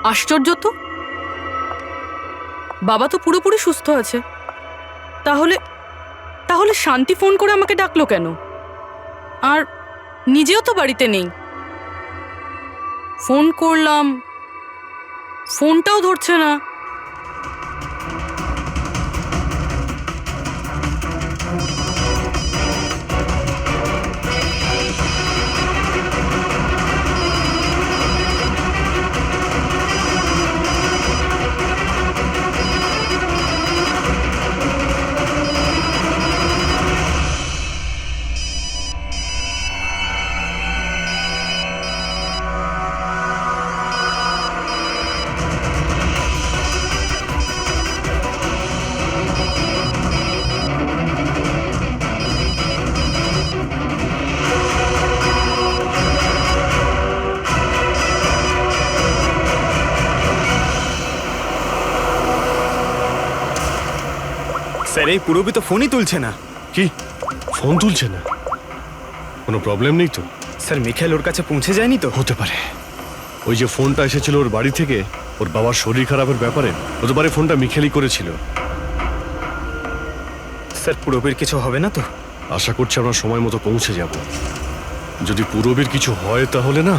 আশ্চর্য তো, বাবা তো পুরোপুরি সুস্থ আছে। তাহলে তাহলে শান্তি ফোন করে আমাকে ডাকলো কেন? আর নিজেও তো বাড়িতে নেই। ফোন করলাম, ফোনটাও ধরছে না। স্যার, এই পুরবি তো ফোনই তুলছে না। কি ফোন তুলছে না? কোনো প্রবলেম নেই তো? স্যার, মিখাইল ওর কাছে পৌঁছে যায়নি তো? হতে পারে। ওই যে ফোনটা এসেছিল ওর বাড়ি থেকে ওর বাবার শরীর খারাপের ব্যাপারে, হতে পারে ফোনটা মিখেলই করেছিল। স্যার, পুরবির কিছু হবে না তো? আশা করছি আমরা সময় মতো পৌঁছে যাব। যদি পুরবীর কিছু হয় তাহলে না,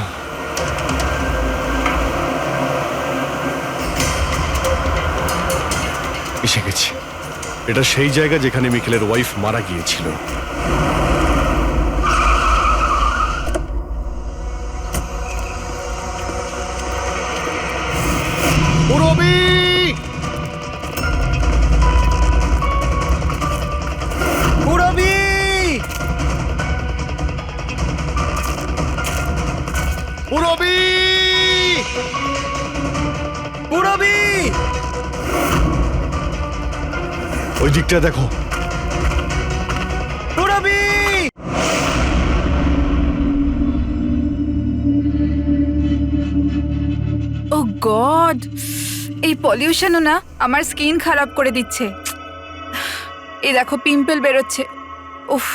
এসে গেছি। এটা সেই জায়গা যেখানে মিখেলের ওয়াইফ মারা গিয়েছিল। পুরবী! পুরবি! পুরবী! পুরবি! ওই দিকটা দেখো। পুরবি! ও গড, এই পলিউশনও না আমার স্কিন খারাপ করে দিচ্ছে। এই দেখো পিম্পল বেরোচ্ছে। উফ।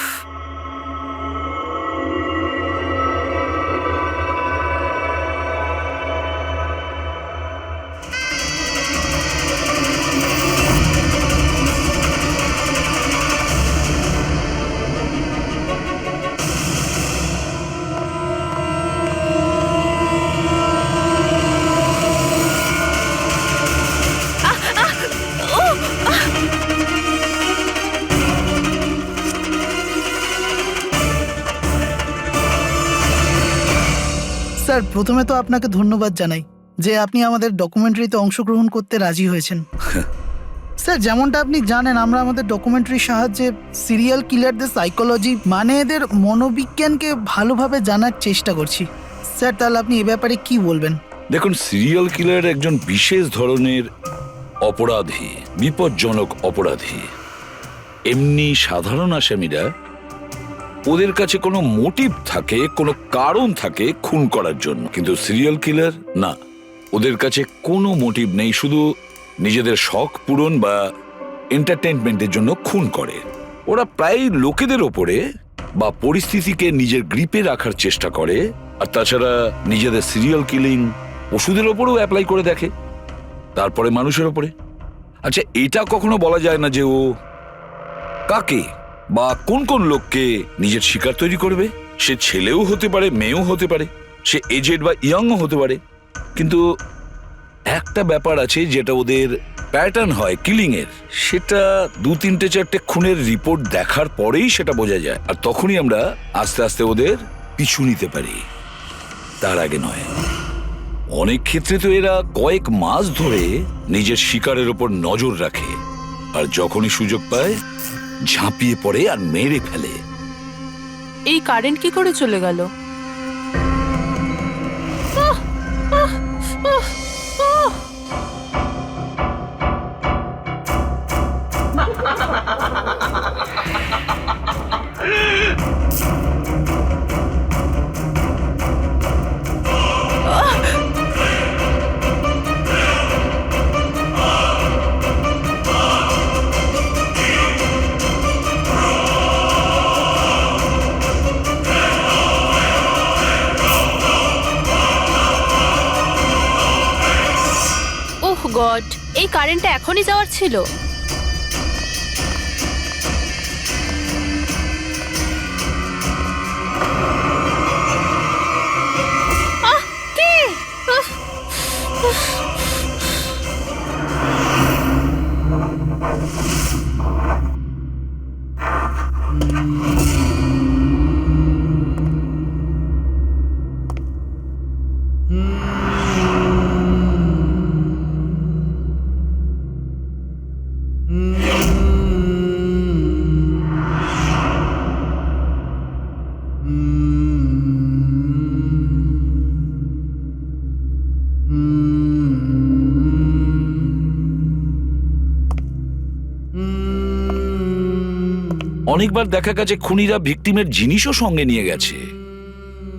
স্যার, প্রথমে তো আপনাকে ধন্যবাদ জানাই যে আপনি আমাদের ডকুমেন্টারিতে অংশগ্রহণ করতে রাজি হয়েছেন। স্যার, যেমনটা আপনি জানেন, আমরা আমাদের ডকুমেন্টারির সাহায্যে সিরিয়াল কিলারদের সাইকোলজি, মানে এদের মনোবিজ্ঞানকে ভালোভাবে জানার চেষ্টা করছি। স্যার, তাহলে আপনি এ ব্যাপারে কি বলবেন? দেখুন, সিরিয়াল কিলার একজন বিশেষ ধরনের অপরাধী, বিপজ্জনক অপরাধী। এমনি সাধারণ আসামিরা, ওদের কাছে কোনো মোটিভ থাকে, কোনো কারণ থাকে খুন করার জন্য, কিন্তু সিরিয়াল কিলার না, ওদের কাছে কোনো মোটিভ নেই, শুধু নিজেদের শখ পূরণ বা এন্টারটেইনমেন্টের জন্য খুন করে। ওরা প্রায় লোকেদের ওপরে বা পরিস্থিতিকে নিজের গ্রিপে রাখার চেষ্টা করে, আর তাছাড়া নিজেদের সিরিয়াল কিলিং ওষুধের ওপরেও অ্যাপ্লাই করে দেখে, তারপরে মানুষের ওপরে। আচ্ছা, এটা কখনো বলা যায় না যে ও কাকে বা কোন কোন লোককে নিজের শিকার তৈরি করবে। সে ছেলেও হতে পারে, মেয়েও হতে পারে, সে এজেড বা ইয়াংও হতে পারে। কিন্তু একটা ব্যাপার আছে যেটা ওদের প্যাটার্ন হয় কিলিং এর, সেটা 2-3-4টে খুনের রিপোর্ট দেখার পরেই সেটা বোঝা যায়, আর তখনই আমরা আস্তে আস্তে ওদের পিছু নিতে পারি, তার আগে নয়। অনেক ক্ষেত্রে তো এরা কয়েক মাস ধরে নিজের শিকারের ওপর নজর রাখে, আর যখনই সুযোগ পায় ঝাঁপিয়ে পড়ে আর মেরে ফেলে। এই কারেন্ট কি করে চলে গেল? গড, এই কারেন্টটা এখনই যাওয়ার ছিল। আহ, কে? উফ, উফ। অনেকবার দেখা গেছে খুনিরা ভিকটিমের জিনিসও সঙ্গে নিয়ে গেছে।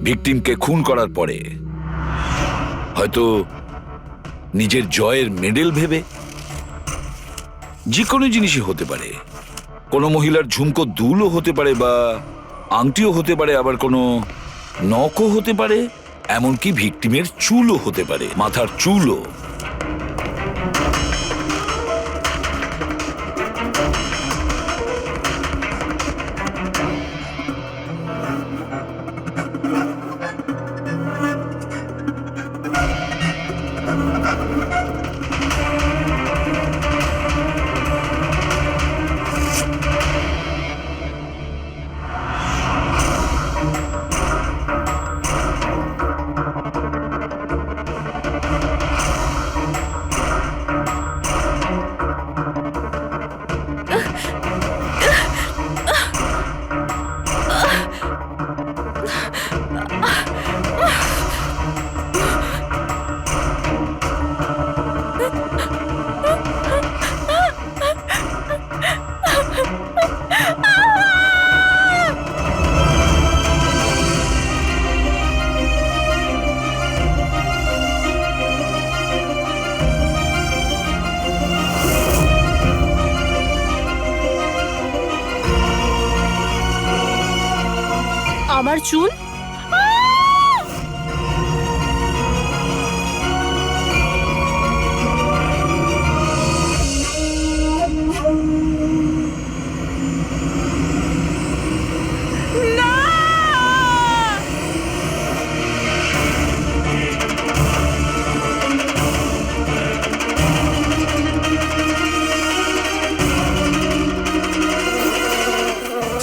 ভিকটিমকে খুন করার পরে হয়তো নিজের জয়ের মেডেল ভেবে। যে কোনো জিনিসই হতে পারে। কোনো মহিলার ঝুমকো দুলও হতে পারে, বা আংটিও হতে পারে, আবার কোনো নখও হতে পারে, এমনকি ভিকটিমের চুলও হতে পারে, মাথার চুলও। আমার চুল?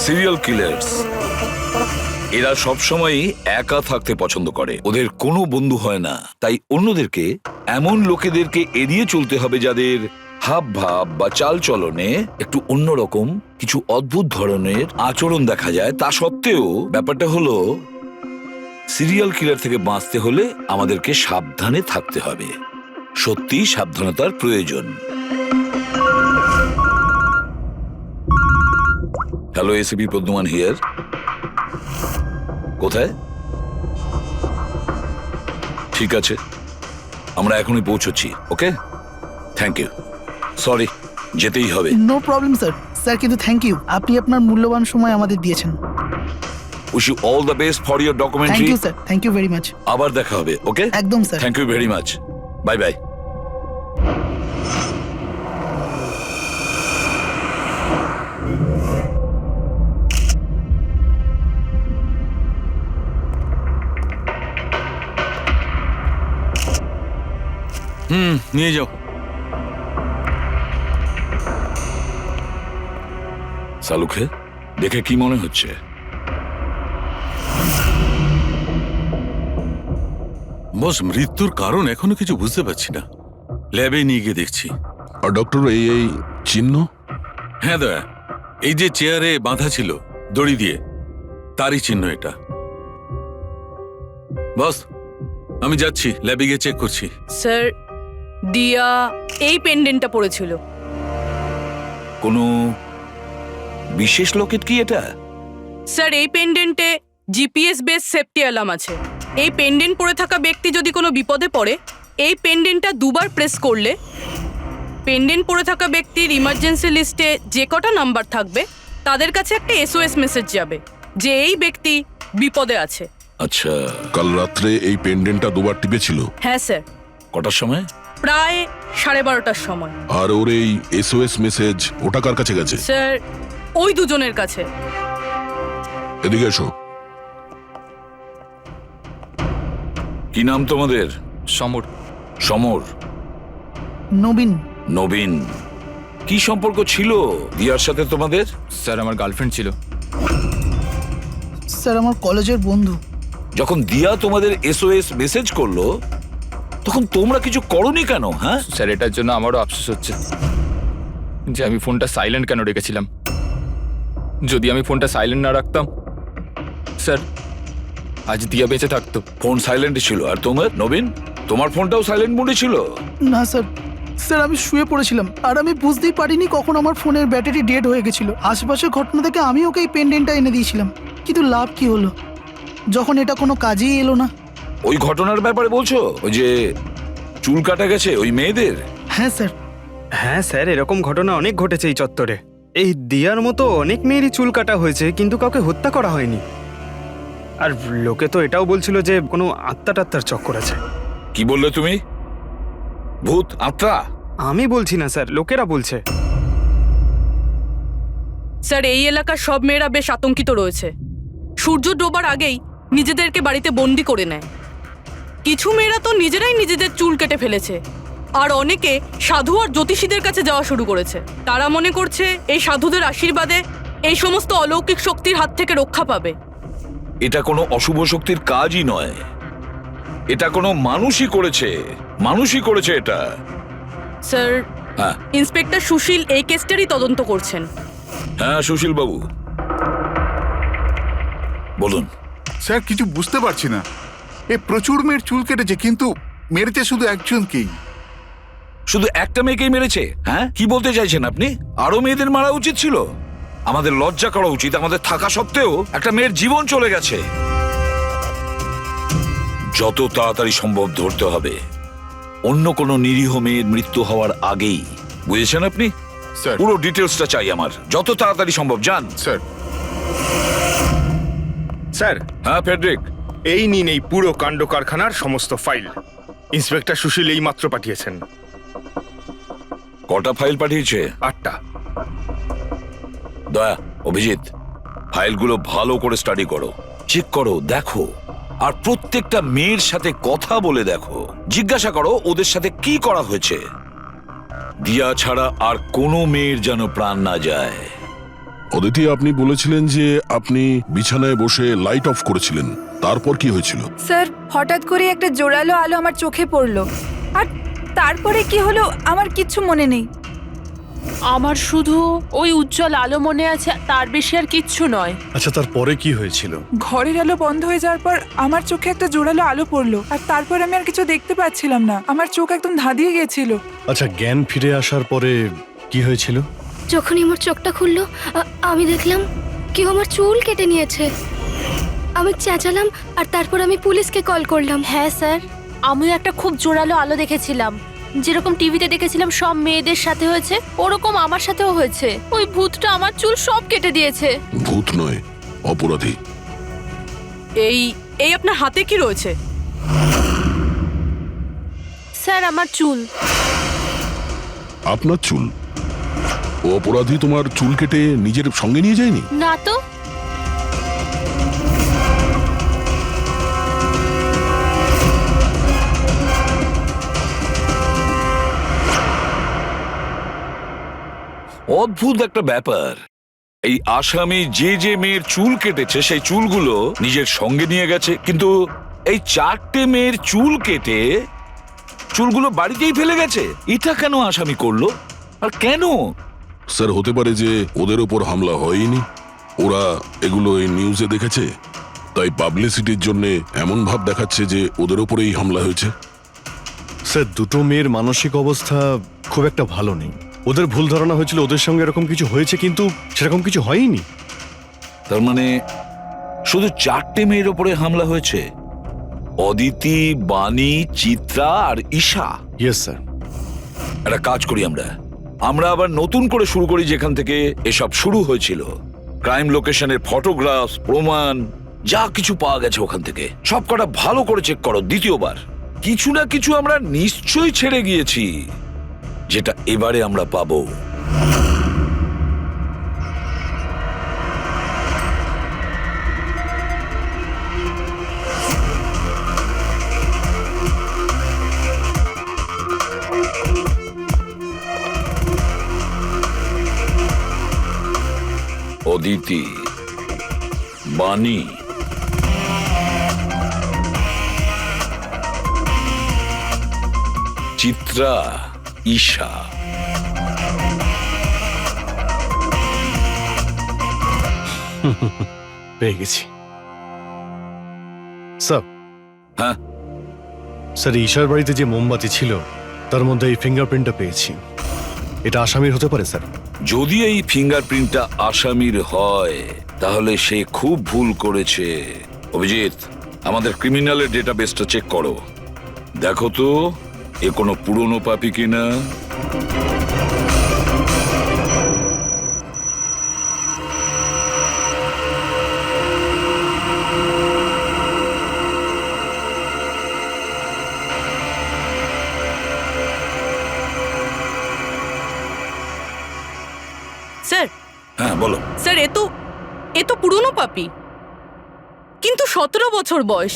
সিরিয়াল কিলার্স এরা সবসময়ই একা থাকতে পছন্দ করে। ওদের কোনো বন্ধু হয় না। তাই অন্যদেরকে, এমন লোকেদেরকে এড়িয়ে চলতে হবে যাদের হাব ভাব বা চাল চলনে একটু অন্যরকম, কিছু অদ্ভুত ধরনের আচরণ দেখা যায়। তা সত্ত্বেও ব্যাপারটা হলো, সিরিয়াল কিলার থেকে বাঁচতে হলে আমাদেরকে সাবধানে থাকতে হবে। সত্যি সাবধানতার প্রয়োজন। Hello, ACP Pradyuman here. কোথায়? ঠিক আছে, আমরা এখনই পৌঁছচ্ছি। Okay, thank you. সরি, যেতেই হবে। No problem sir. স্যার কিন্তু থ্যাংক ইউ, আপনি আপনার মূল্যবান সময় আমাদের দিয়েছেন। Wish you all the best for your thank documentary. You sir, thank you very much. আবার দেখা হবে। ওকে, একদম sir. Thank you very much. Bye bye. নিয়ে যাও। সালুকে দেখে কি মনে হচ্ছে? বস, মৃত্যুর কারণ এখনো কিছু বুঝতে পারছি না। ল্যাবে নিয়ে গিয়ে দেখছি। আর ডক্টর, এই চিহ্ন? হ্যাঁ দয়া, এই যে চেয়ারে বাঁধা ছিল দড়ি দিয়ে, তারই চিহ্ন এটা। বস, আমি যাচ্ছি, ল্যাবে গিয়ে চেক করছি। স্যার, দিয়া এই পেন্ডেন্টটা পড়েছিল। কোনো বিশেষ লকেট কি এটা? স্যার, এই পেন্ডেন্টে জিপিএস বেস সেফটি অ্যালার্ম আছে। এই পেন্ডেন্ট পরে থাকা ব্যক্তি যদি কোনো বিপদে পড়ে, এই পেন্ডেন্টটা দুবার প্রেস করলে পেন্ডেন্ট পরে থাকা ব্যক্তির ইমার্জেন্সি লিস্টে যে কটা নাম্বার থাকবে তাদের কাছে একটা এসওএস মেসেজ যাবে যে এই ব্যক্তি বিপদে আছে। আচ্ছা, কাল রাত্রে এই পেন্ডেন্টটা দুবার টিপেছিল। হ্যাঁ স্যার। কটার সময়? প্রায় 12:30টার সময়। আর ওর এই এসওএস মেসেজ ওটা কার কাছে গেছে? স্যার, ওই দুজনের কাছে। এদিকে এসো। কি নাম তোমাদের? সমর। সমর। নবীন। নবীন। কি সম্পর্ক ছিল দিয়ার সাথে তোমাদের? স্যার, আমার গার্লফ্রেন্ড ছিল। স্যার, আমার কলেজের বন্ধু। যখন দিয়া তোমাদের এসওএস মেসেজ করলো তখন তোমরা কিছু করনি কেন? হ্যাঁ স্যার, এটার জন্য আমারও আফসোস হচ্ছে যে আমি ফোনটা সাইলেন্ট কেন রেখেছিলাম। যদি আমি ফোনটা সাইলেন্ট না রাখতাম স্যার, আজ দিয়া বেঁচে থাকতো। ফোন সাইলেন্ট ছিল। আর তোমার নবীন, তোমার ফোনটাও সাইলেন্ট মোডে ছিল? না স্যার, স্যার আমি শুয়ে পড়েছিলাম আর আমি বুঝতেই পারিনি কখন আমার ফোনের ব্যাটারি ডেড হয়ে গেছিল। আশেপাশের ঘটনা থেকে আমি ওকে এই পেন্ডেন্টটা এনে দিয়েছিলাম, কিন্তু লাভ কি হলো যখন এটা কোনো কাজেই এলো না। ওই ঘটনার ব্যাপারে বলছো? ওই যে চুল কাটা গেছে ওই মেয়েদের? হ্যাঁ স্যার। হ্যাঁ স্যার, এরকম ঘটনা অনেক ঘটেছে এই চত্বরে। এই দিয়ার মতো অনেক মেয়েরই চুল কাটা হয়েছে, কিন্তু কাউকে হত্যা করা হয়নি। আর লোকে তো এটাও বলছিল যে কোনো আত্মা টাত্মার চক্কর আছে। কি বললে তুমি? ভূত, আত্মা? আমি বলছি না স্যার, লোকেরা বলছে। স্যার, এই এলাকার সব মেয়েরা বেশ আতঙ্কিত রয়েছে। সূর্য ডোবার আগেই নিজেদেরকে বাড়িতে বন্দি করে নেয়। কিছু মেয়েরা তো নিজেরাই নিজেদের চুল কেটে ফেলেছে, আর অনেকে সাধু আর জ্যোতিষীদের কাছে যাওয়া শুরু করেছে। তারা মনে করছে এই সাধুদের আশীর্বাদে এই সমস্ত অলৌকিক শক্তির হাত থেকে রক্ষা পাবে। এটা কোনো অশুভ শক্তির কাজই নয়, এটা কোনো মানুষই করেছে। মানুষই করেছে এটা। স্যার, হ্যাঁ ইন্সপেক্টর সুশীল এই কেসটারই তদন্ত করছেন। হ্যাঁ, সুশীল বাবু বলুন। স্যার, কিছু বুঝতে পারছি না। এ প্রচুর মেয়ের চুল কেটেছে, কিন্তু মেরেছে শুধু একজনকেই। শুধু একটা মেয়েকেই মেরেছে? হ্যাঁ, কি বলতে চাইছেন আপনি? আরো মেয়েদের মারা উচিত ছিল? আমাদের লজ্জা করা উচিত। আমাদের থাকা সত্ত্বেও একটা মেয়ের জীবন চলে গেছে। যত তাড়াতাড়ি সম্ভব ধরতে হবে অন্য কোনো নিরীহ মেয়ের মৃত্যু হওয়ার আগেই। বুঝেছেন আপনি? স্যার। পুরো ডিটেলসটা চাই আমার, যত তাড়াতাড়ি সম্ভব। যান। স্যার। স্যার, হ্যাঁ ফেডরিক। এই নিন এই পুরো কাণ্ড কারখানার সমস্ত ফাইল। ইন্সপেক্টর সুশীল এই মাত্র পাঠিয়েছেন। কটা ফাইল পাঠিয়েছে? 8টা। দয়া, অভিজিৎ, ফাইলগুলো ভালো করে স্টাডি করো, চেক করো, দেখো। আর প্রত্যেকটা মেয়ের সাথে কথা বলে দেখো, জিজ্ঞাসা করো ওদের সাথে কি করা হয়েছে। দিয়া ছাড়া আর কোনো মেয়ের যেন প্রাণ না যায়। অদিতি, আপনি বলেছিলেন যে আপনি বিছানায় বসে লাইট অফ করেছিলেন, তারপর কি হয়েছিল? স্যার, হঠাৎ করে একটা জোরালো আলো আমার চোখে পড়লো, আর তারপরে কি হলো আমার কিচ্ছু মনে নেই। আমার শুধু ওই উজ্জ্বল আলো মনে আছে, তার বেশি আর কিচ্ছু নয়। আচ্ছা, তারপরে কি হয়েছিল? ঘরের আলো বন্ধ হয়ে যাওয়ার পর আমার চোখে একটা জোরালো আলো পড়লো, আর তারপর আমি আর কিছু দেখতে পাচ্ছিলাম না। আমার চোখ একদম ধাঁধিয়ে গেছিল। আচ্ছা, জ্ঞান ফিরে আসার পরে কি হয়েছিল? যখনই আমার চোখটা খুললো আমি দেখলাম কেউ আমার চুল কেটে নিয়েছে। আমি চেঁচালাম আর তারপর আমি পুলিশকে কল করলাম। হ্যাঁ স্যার, আমিও একটা খুব জোরালো আলো দেখেছিলাম। যেরকম টিভিতে দেখেছিলাম সব মেয়েদের সাথে হয়েছে, ওরকম আমার সাথেও হয়েছে। ওই ভূতটা আমার চুল সব কেটে দিয়েছে। ভূত নয়, অপরাধী। এই এই আপনার হাতে কি রয়েছে? স্যার, আমার চুল। আপনার চুল? ও অপরাধী তোমার চুল কেটে নিজের সঙ্গে নিয়ে যায়নি? না তো। অদ্ভুত একটা ব্যাপার। এই আসামি যে যে মেয়ের চুল কেটেছে সেই চুলগুলো নিজের সঙ্গে নিয়ে গেছে, কিন্তু এই 4টে মেয়ের চুল কেটে চুলগুলো বাড়িতেই ফেলে গেছে। এটা কেন আসামি করলো আর কেন? স্যার, হতে পারে যে ওদের ওপর হামলা হয়নি, ওরা এগুলো এই নিউজে দেখেছে, তাই পাবলিসিটির জন্য এমন ভাব দেখাচ্ছে যে ওদের ওপরেই হামলা হয়েছে। স্যার, দুটো মেয়ের মানসিক অবস্থা খুব একটা ভালো নেই। ওদের ভুল ধারণা হয়েছিল ওদের সঙ্গে এরকম কিছু হয়েছে, কিন্তু সেরকম কিছু হয়নি। তার মানে শুধু 4টে মেয়ের ওপরে হামলা হয়েছে? অদিতি, বাণী, চিত্রা আর ঈশা। Yes sir. একটা কাজ করি আমরা আবার নতুন করে শুরু করি যেখান থেকে এসব শুরু হয়েছিল। ক্রাইম লোকেশনের ফটোগ্রাফ, প্রমাণ, যা কিছু পাওয়া গেছে ওখান থেকে সব কটা ভালো করে চেক করো দ্বিতীয়বার। কিছু না কিছু আমরা নিশ্চয়ই ছেড়ে গিয়েছি, যেটা এবারে আমরা পাবো। অদিতি, বাণী, চিত্রা, ঈশা। পেয়ে গেছি স্যার। হ্যাঁ স্যার, ঈশার বাড়িতে যে মোমবাতি ছিল তার মধ্যে এই ফিঙ্গারপ্রিন্টটা পেয়েছি। এটা আসামির হতে পারে স্যার। যদি এই ফিঙ্গারপ্রিন্টটা আসামির হয় তাহলে সে খুব ভুল করেছে। অভিজিৎ, আমাদের ক্রিমিনালের ডেটাবেসটা চেক করো, দেখো তো এ কোনো পুরনো পাপি কিনা। স্যার, হ্যাঁ বলো। স্যার, এ তো পুরনো পাপি, কিন্তু 17 বছর বয়স।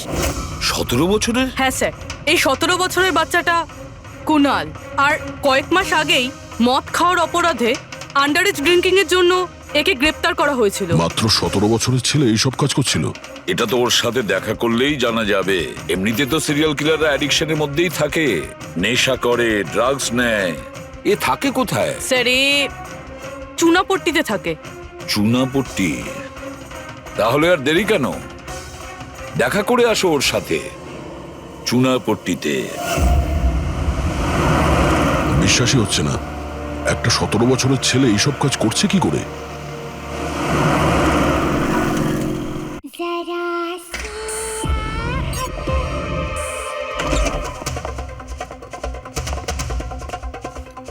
17 বছরের? হ্যাঁ স্যার, এই 17 বছরের বাচ্চাটা কুনাল। আর কয়েক মাস আগেই মদ খাওয়ার অপরাধে আন্ডারেজ ড্রিঙ্কিং এর জন্য একে গ্রেপ্তার করা হয়েছিল। মাত্র 17 বছরের ছেলে এইসব কাজ করছিল? এটা তো ওর সাথে দেখা করলেই জানা যাবে। এমনিতে তো সিরিয়াল কিলাররা অ্যাডিকশনের মধ্যেই থাকে, নেশা করে, ড্রাগস নেয়। এ থাকে কোথায়? স্যার, এ চুনাপট্টিতে থাকে। চুনাপট্টি? তাহলে আর দেরি কেন, দেখা করে আসো ওর সাথে চুনাপট্টিতে। বিশ্বাসই হচ্ছে না, একটা 17 বছরের ছেলে এইসব কাজ করছে কি করে?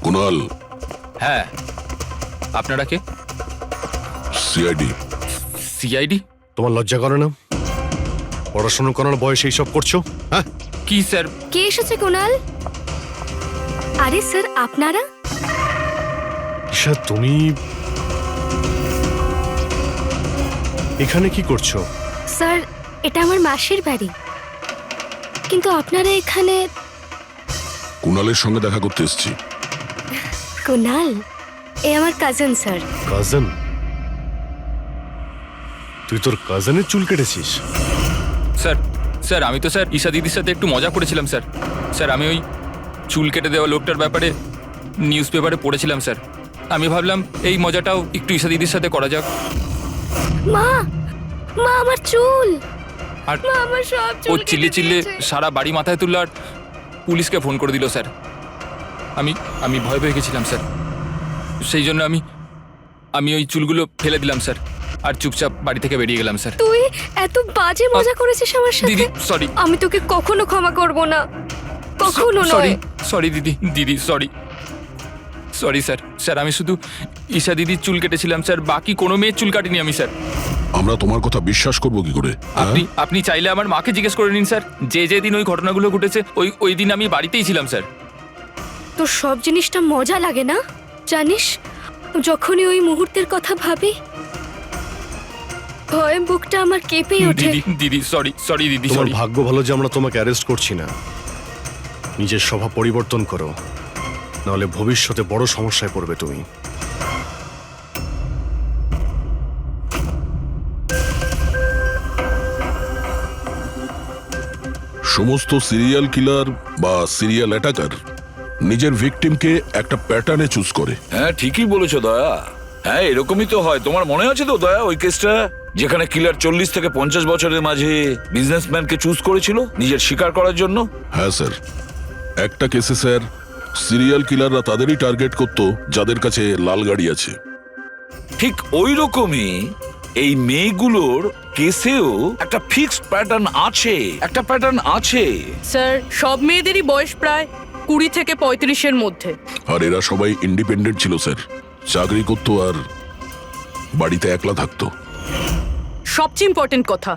কুনাল। হ্যাঁ, আপনারা কে? সিআইডি। সিআইডি? তোমার লজ্জা করে না? পড়াশোনা করার বয়সে এইসব করছো? হ্যাঁ কি স্যার? কে এসেছে কুনাল? আরে স্যার, আপনারা? ঈশা, তুমি এখানে কি করছো? স্যার, এটা আমার মাসির বাড়ি, কিন্তু আপনারা এখানে? কুনালের সঙ্গে দেখা করতে এসেছি। কুনাল এ আমার কাজিন স্যার। কাজিন? তুই তোর কাজিনের চুল কেটেছিস? স্যার, স্যার আমি তো স্যার ঈশা দিদির সাথে একটু মজা করেছিলাম স্যার। স্যার, আমি ওই চুল কেটে দেওয়া লোকটার ব্যাপারে নিউজ পেপারে পড়েছিলাম স্যার। আমি ভাবলাম এই মজাটাও একটু ঈশা দিদির সাথে করা যাক। মা, মা আমার চুল! আর মা আমার সব ও চুল চিল্লে কেটে চিল্লে দিয়েছে। সারা বাড়ি মাথায় তুললো আর পুলিশকে ফোন করে দিল স্যার। আমি ভয় পেয়ে গেছিলাম স্যার, সেই জন্য আমি ওই চুলগুলো ফেলে দিলাম স্যার, আর চুপচাপ বাড়ি থেকে বেরিয়ে গেলাম স্যার। তুই এত বাজে মজা করেছিস আমার সাথে? দিদি সরি। আমি তোকে কখনো ক্ষমা করব না, কখনো সরি নয়। সরি দিদি সরি সরি স্যার। স্যার, আমি শুধু ঈশা দিদির চুল কেটেছিলাম স্যার, বাকি কোনো মেয়ের চুল কাটিনি আমি স্যার। আমরা তোমার কথা বিশ্বাস করবো কি করে? আপনি চাইলে আমার মাকে জিজ্ঞেস করে নিন স্যার, যে দিন ওই ঘটনাগুলো ঘটেছে ওই দিন আমি বাড়িতেই ছিলাম স্যার। তোর সব জিনিসটা মজা লাগে না জানিস? যখনই ওই মুহূর্তের কথা ভাবি ভয়ে বুকটা আমার কেঁপে ওঠে। দিদি সরি দিদি তোমার সরি। ভাগ্য ভালো যে আমরা তোমাকে অ্যারেস্ট করছি না। নিজের স্বভাব পরিবর্তন করো, নাহলে ভবিষ্যতে বড় সমস্যায় পড়বে তুমি। সমস্ত সিরিয়াল কিলার বা সিরিয়াল অ্যাটাকার নিজের ভিকটিমকে একটা প্যাটার্নে চুজ করে। হ্যাঁ ঠিকই বলেছো দয়া। হ্যাঁ এরকমই তো হয়। তোমার মনে আছে তো দয়া ওই কেসটা, যেখানে কিলার 40 থেকে 50 বছরের মাঝে বিজনেসম্যানকে চুজ করেছিল নিজের শিকার করার জন্য? হ্যাঁ স্যার, একটা কেসে স্যার সিরিয়াল কিলাররা তাদেরই টার্গেট করতো যাদের কাছে লাল গাড়ি আছে। ঠিক ওই রকমই এই মেয়েগুলোর কেসেও একটা ফিক্সড প্যাটার্ন আছে। স্যার, সব মেয়েদেরই বয়স প্রায় 20 থেকে 35-এর মধ্যে। আর এরা সবাই ইন্ডিপেন্ডেন্ট ছিল স্যার, চাকরি করতো আর বাড়িতে একলা থাকতো। সবচেয়ে ইম্পর্টেন্ট কথা,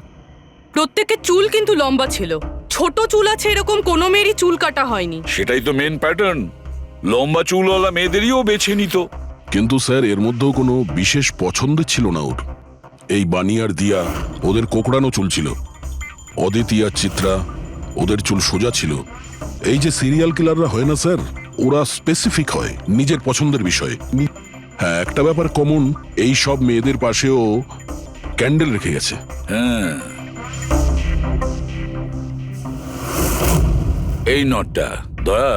প্রত্যেকের চুল কিন্তু লম্বা ছিল, ছোট চুল আছে এরকম কোনো মেয়েরই চুল কাটা হয়নি। সেটাই তো মেন প্যাটার্ন, লম্বা চুলওয়ালা মেয়েদেরইও বেছে নিত। কিন্তু স্যার এর মধ্যেও কোনো বিশেষ পছন্দের ছিল না ওর। এই বানি আর দিয়া ওদের কোকড়ানো চুল ছিল, অদিতি আর চিত্রা ওদের চুল সোজা ছিল। এই যে সিরিয়াল কিলাররা হয় না স্যার, ওরা স্পেসিফিক হয় নিজের পছন্দের বিষয়ে। হ্যাঁ, একটা ব্যাপার কমন, এই সব মেয়েদের পাশেও ক্যান্ডেল রেখে গেছে। হ্যাঁ, এই নটটা দয়া,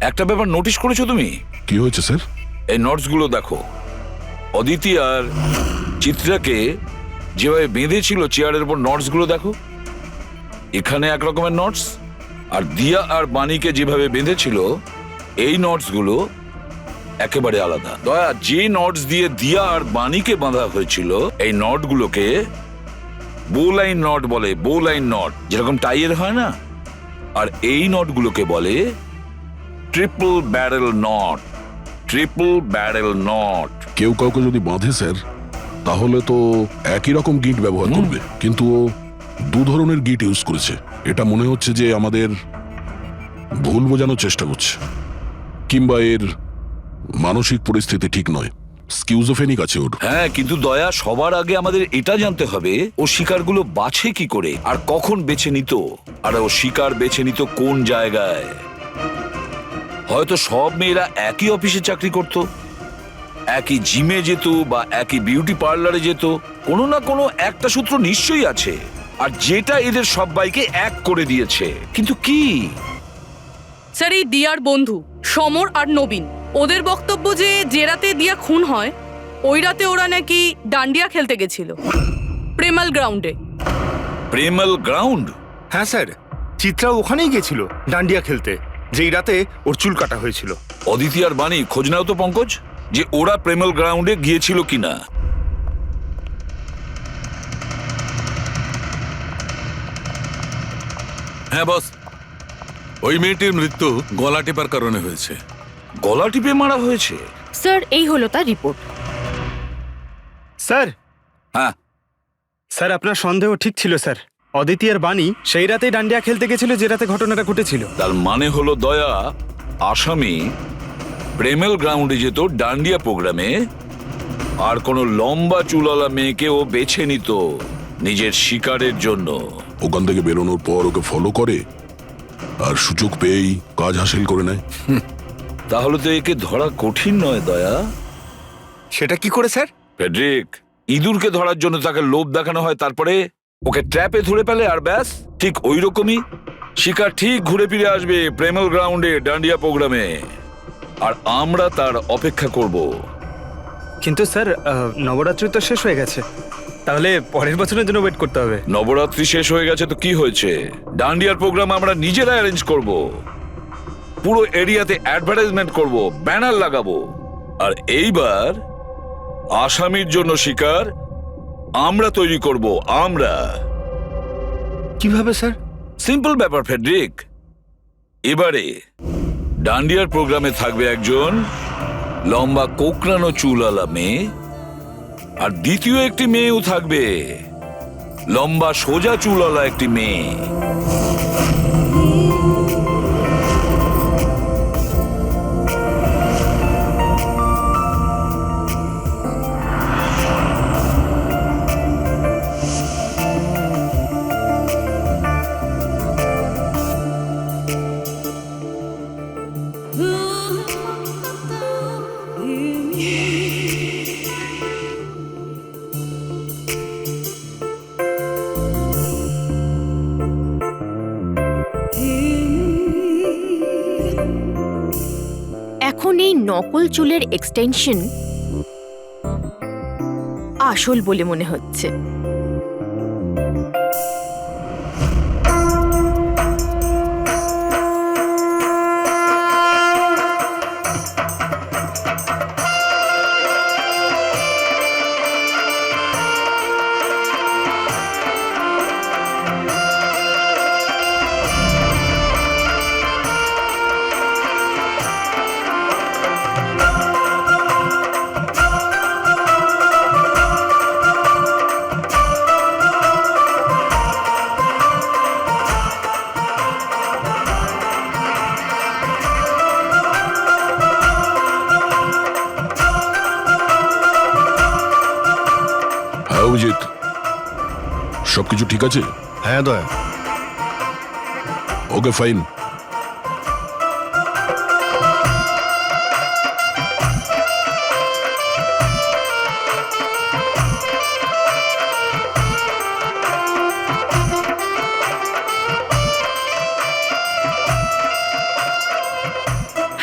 একটা ব্যাপার নোটিশ করেছো তুমি? কি হয়েছে স্যার? এই নটস গুলো দেখো, অদিতি আর চিত্রাকে যেভাবে বেঁধেছিল চেয়ারের উপর, নটস গুলো দেখো, এখানে এক রকমের নটস, আর দিয়া আর বাণীকে যেভাবে বেঁধেছিল এই নটস গুলো একেবারে আলাদা। দয়া, যে নটস দিয়ে দিয়া আর বাণীকে বাঁধা হয়েছিল এই নট গুলোকে বো লাইন নট বলে, বো লাইন নট যেরকম টাইয়ের হয় না, আর এই নট গুলোকে বলে triple barrel not, triple barrel not. কেউ কাউকে যদি বাঁধে স্যার, তাহলে তো একই রকম গিট ব্যবহার করবে, কিন্তু ও দু ধরনের গিট ইউজ করেছে। এটা মনে হচ্ছে যে আমাদের ভুল বোঝানোর চেষ্টা করছে, কিংবা এর মানসিক পরিস্থিতি ঠিক নয়, স্কিউজোফেনিক আছে ওর। হ্যাঁ, কিন্তু দয়া, সবার আগে আমাদের এটা জানতে হবে ও শিকারগুলো বাছে কি করে আর কখন বেছে নিত, আর ও শিকার বেছে নিত কোন জায়গায়। হয়তো সব মেয়েরা একই অফিসে চাকরি করত, একই জিমে যেত বা একই বিউটি পার্লারে যেত, কোনো না কোনো একটা সূত্র নিশ্চয়ই আছে, আর যেটা এদের সবাইকে এক করে দিয়েছে। কিন্তু কি? স্যার, এই দিয়ার বন্ধু সমর আর নবীন, ওদের বক্তব্য যে রাতে দিয়া খুন হয় ওই রাতে ওরা নাকি ডান্ডিয়া খেলতে গেছিল প্রেমাল গ্রাউন্ডে। প্রেমাল গ্রাউন্ড? হ্যাঁ স্যার, চিত্রা ওখানেই গেছিল ডান্ডিয়া খেলতে, যেই রাতে ওর চুল কাটা হয়েছিল। অদিতি আর বাণী, খোঁজ নাও তো পঙ্কজ, যে ওরা প্রেমাল গ্রাউন্ডে গিয়েছিল কিনা। হ্যাঁ বস, ওই মেয়েটির মৃত্যু গলা টেপার কারণে হয়েছে। গলা টিপে মারা হয়েছে? স্যার, এই হলো তার রিপোর্ট। স্যার, হ্যাঁ স্যার আপনার সন্দেহ ঠিক ছিল স্যার। অদিতি আর বাণী সেই রাতেই ডান্ডিয়া খেলতে গেছিল যে রাতে ঘটনাটা ঘটেছিল। তার মানে হলো দয়া, আসামি প্রেমেল গ্রাউন্ডে যেত ডান্ডিয়া প্রোগ্রামে, আর কোন লম্বা চুলওয়ালা মেয়েকে ও বেছে নিত নিজের শিকারের জন্য। ওখান থেকে বেরোনোর পর ওকে ফলো করে আর সুযোগ পেয়েই কাজ হাসিল করে নেয়। তাহলে তো একে ধরা কঠিন নয় দয়া। সেটা কি করে স্যার? ফেডরিক, ইঁদুরকে ধরার জন্য তাকে লোভ দেখানো হয়, তারপরে ওকে ট্র্যাপে ধরে ফেলে, আর ব্যাস। ঠিক ওই রকমই শিকার ঠিক ঘুরে ফিরে আসবে প্রেমেল গ্রাউন্ডে ডান্ডিয়া প্রোগ্রামে, আর আমরা তার অপেক্ষা করব। কিন্তু স্যার, নবরাত্রি তো শেষ হয়ে গেছে, তাহলে পরের বছরের জন্য ওয়েট করতে হবে। নবরাত্রি শেষ হয়ে গেছে তো কি হয়েছে, ডান্ডিয়ার প্রোগ্রাম আমরা নিজেরা অ্যারেঞ্জ করব, পুরো এরিয়াতে অ্যাডভার্টাইজমেন্ট করব, ব্যানার লাগাবো, আর এইবার আসামির জন্য শিকার আমরা তৈরি করব। আমরা কিভাবে স্যার? সিম্পল ব্যাপার ফেডরিক, এবারে ডান্ডিয়ার প্রোগ্রামে থাকবে একজন লম্বা কোকড়ানো চুলওয়ালা মেয়ে, আর দ্বিতীয় একটি মেয়েও থাকবে, লম্বা সোজা চুলওয়ালা একটি মেয়ে। এখন এই নকল চুলের এক্সটেনশন আসল বলে মনে হচ্ছে। সবকিছু ঠিক আছে? হ্যাঁ দয়া। Okay fine.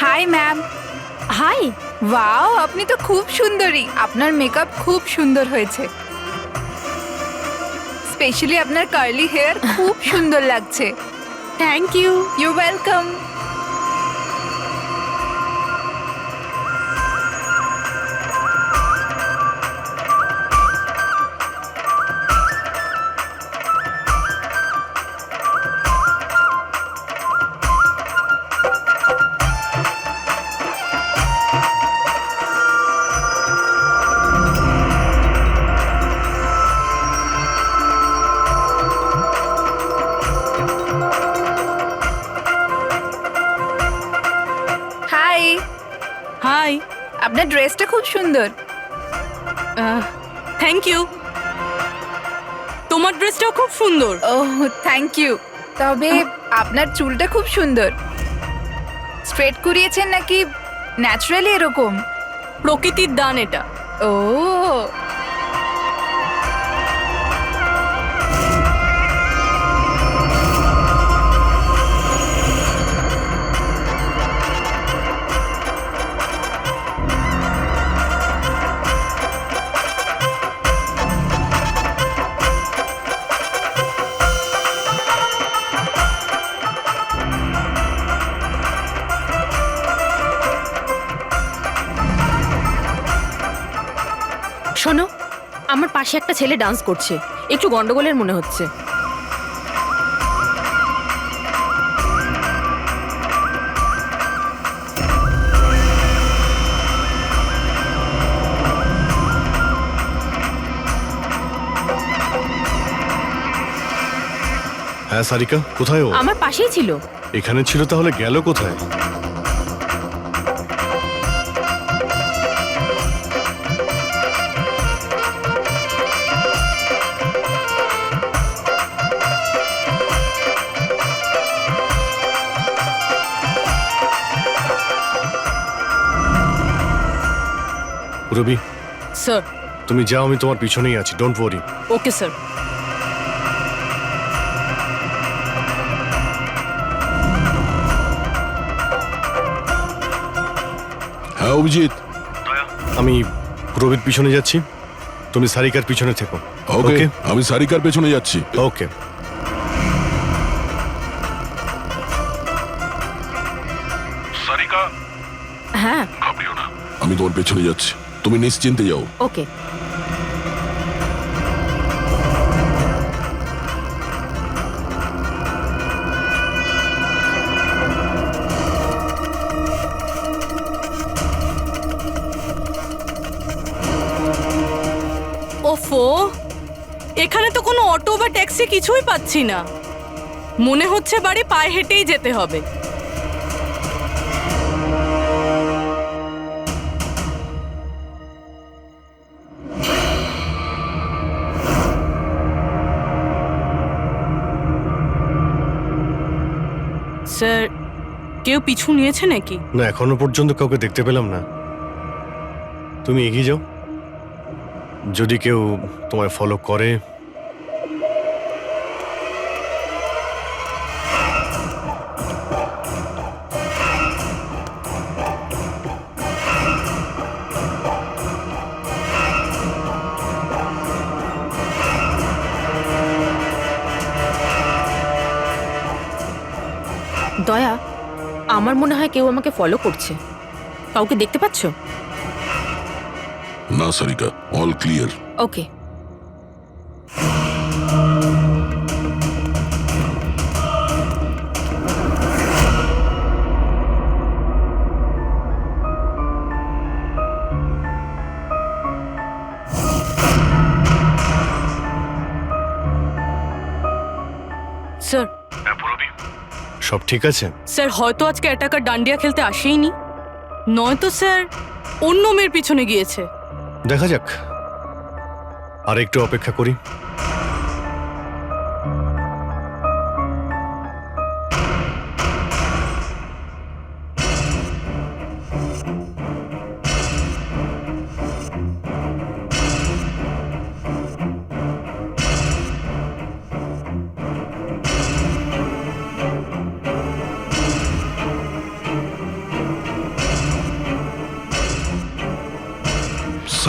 Hi ma'am. Hi. Wow, আপনি তো খুব সুন্দরী। আপনার মেকআপ খুব সুন্দর হয়েছে। স্পেশালি আপনার কার্লি হেয়ার খুব সুন্দর লাগছে। Thank you. You welcome. Hi. Hi. আপনার ড্রেসটা খুব সুন্দর। Thank you. তোমার ড্রেসটাও খুব সুন্দর। Oh thank you. তবে আপনার চুলটা খুব সুন্দর। স্ট্রেট করিয়েছেন নাকি ন্যাচারালি এরকম? প্রকৃতির দান এটা। ও শোনো, আমার পাশে একটা ছেলে ডান্স করছে, একটু গন্ডগোলের মনে হচ্ছে। হ্যাঁ সারিকা, কোথায় ও? আমার পাশেই ছিল। এখানে ছিল, তাহলে গেল কোথায়? রবি, স্যার। তুমি যাও, আমি তোমার পিছনেই আছি, ডোন্ট ওয়ারি। Okay sir. হ্যাঁ অভিজিৎ, আমি রবির পিছনে যাচ্ছি, তুমি সারিকার পিছনে থেকো। ওকে, আমি সারিকার পেছনে যাচ্ছি। ওকে। সারিকা, হ্যাঁ ঘাবড়িও না, আমি তোমার পেছনে যাচ্ছি, তুমি নিশ্চিন্তে যাও। ওকে। ওফো, এখানে তো কোনো অটো বা ট্যাক্সি কিছুই পাচ্ছি না। মনে হচ্ছে বাড়ি পায়ে হেঁটেই যেতে হবে। স্যার, কেউ পিছু নিয়েছে নাকি? না, এখনো পর্যন্ত কাউকে দেখতে পেলাম না। তুমি এগিয়ে যাও, যদি কেউ তোমায় ফলো করে। দয়া, আমার মনে হয় কেউ আমাকে ফলো করছে। কাউকে দেখতে পাচ্ছ? না সারিকা, অল ক্লিয়ার। ওকে। স্যার। সব ঠিক আছে? স্যার, হয়তো আজকে অ্যাটাকার ডান্ডিয়া খেলতে আসেইনি, নয়তো স্যার অন্য মেয়ের পিছনে গিয়েছে। দেখা যাক, আর একটু অপেক্ষা করি।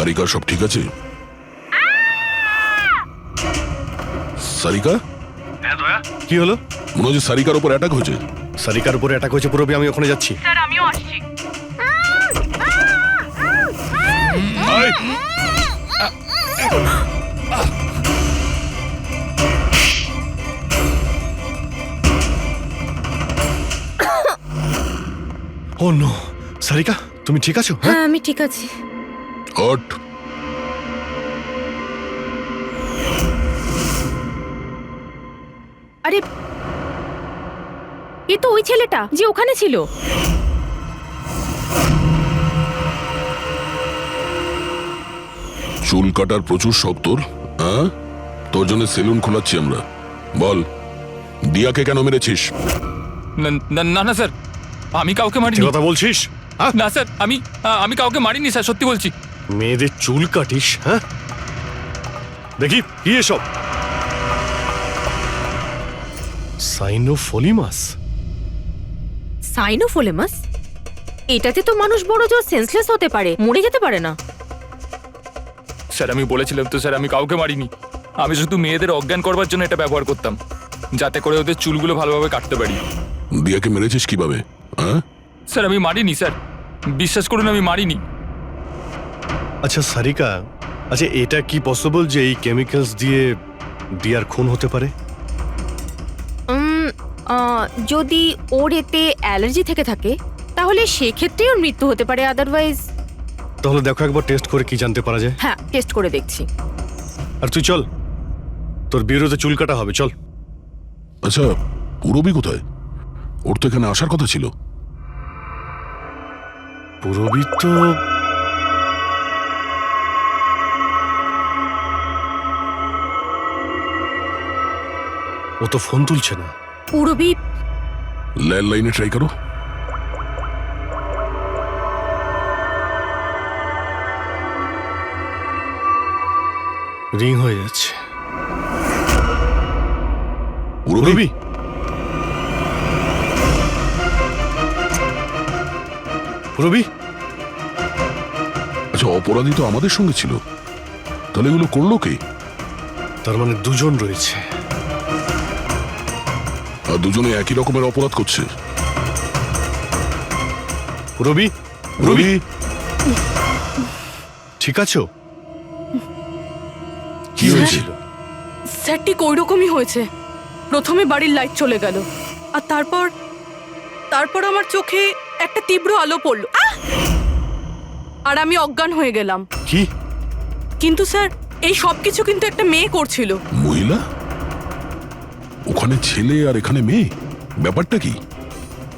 সারিকা সব ঠিক আছে? সারিকা, কি হলো? মনে হচ্ছে সারিকার উপর অ্যাটাক হয়েছে। সারিকার উপরে অ্যাটাক হয়েছে পুরবি, আমি ওখানে যাচ্ছি। স্যার আমিও আসছি। ও নো, সারিকা তুমি ঠিক আছো? হ্যাঁ আমি ঠিক আছি। হট। আরে এ তো ওই ছেলেটা যে ওখানে ছিল। চুল কাটার প্রচুর শখ তোর, হ্যাঁ? তোর জন্য সেলুন খোলাচ্ছি আমরা। বল, দিয়াকে কেন মেরেছিস? না না না স্যার, আমি কাউকে কি মারিনি। কথা বলছিস? হ্যাঁ? না স্যার, আমি কাউকে মারিনি স্যার, সত্যি বলছি। মেয়েদের চুল কাটিস? হ্যাঁ, দেখি কি এসব। সাইনোফোলিমাস? সাইনোফোলেমাস? এটাতে তো মানুষ বড় জোর সেন্সলেস হতে পারে, মরে যেতে পারে না। স্যার আমি বলেছিলাম তো স্যার, আমি কাউকে মারিনি। আমি শুধু মেয়েদের অজ্ঞান করবার জন্য এটা ব্যবহার করতাম, যাতে করে ওদের চুলগুলো ভালোভাবে কাটতে পারি। দিয়াকে মেরেছিস কিভাবে? হ্যাঁ, স্যার আমি মারিনি স্যার, বিশ্বাস করুন আমি মারিনি। আচ্ছা সারিকা, আচ্ছা এটা কি পসিবল যে এই কেমিক্যালস দিয়ে দিয়ার খুন হতে পারে? যদি ওর এতে অ্যালার্জি থেকে থাকে তাহলে সেক্ষেত্রে ওর মৃত্যু হতে পারে, আদারওয়াইজ। তাহলে দেখো একবার টেস্ট করে কি জানতে পারা যায়। হ্যাঁ টেস্ট করে দেখছি। আর তুই চল, তোর বিরুদ্ধে চুল কাটা হবে, চল। আচ্ছা পুরবি কোথায়? ওর তো এখানে আসার কথা ছিল। পুরবি তো ও তো ফোন তুলছে না। পুরবি ল্যান্ডলাইনে ট্রাই করো। রিং হয়ে যাচ্ছে। পুরবি, পুরবি, আচ্ছা অপরাধী তো আমাদের সঙ্গে ছিল, তাহলে এগুলো করলো কে? তার মানে দুজন রয়েছে, আর দুজনে একই রকমের অপরাধ করছে। পুরবি, পুরবি, ঠিক আছো? কি হয়েছিল? স্যার ঠিক ওই রকমই হয়েছে। প্রথমে বাড়ির লাইট চলে গেল, আর তারপর আমার চোখে একটা তীব্র আলো পড়ল, আর আমি অজ্ঞান হয়ে গেলাম। কি? কিন্তু স্যার এই সবকিছু কিন্তু একটা মেয়ে করছিল। মহিলা? ওখানে ছেলে আর এখানে মেয়ে, ব্যাপারটা কি?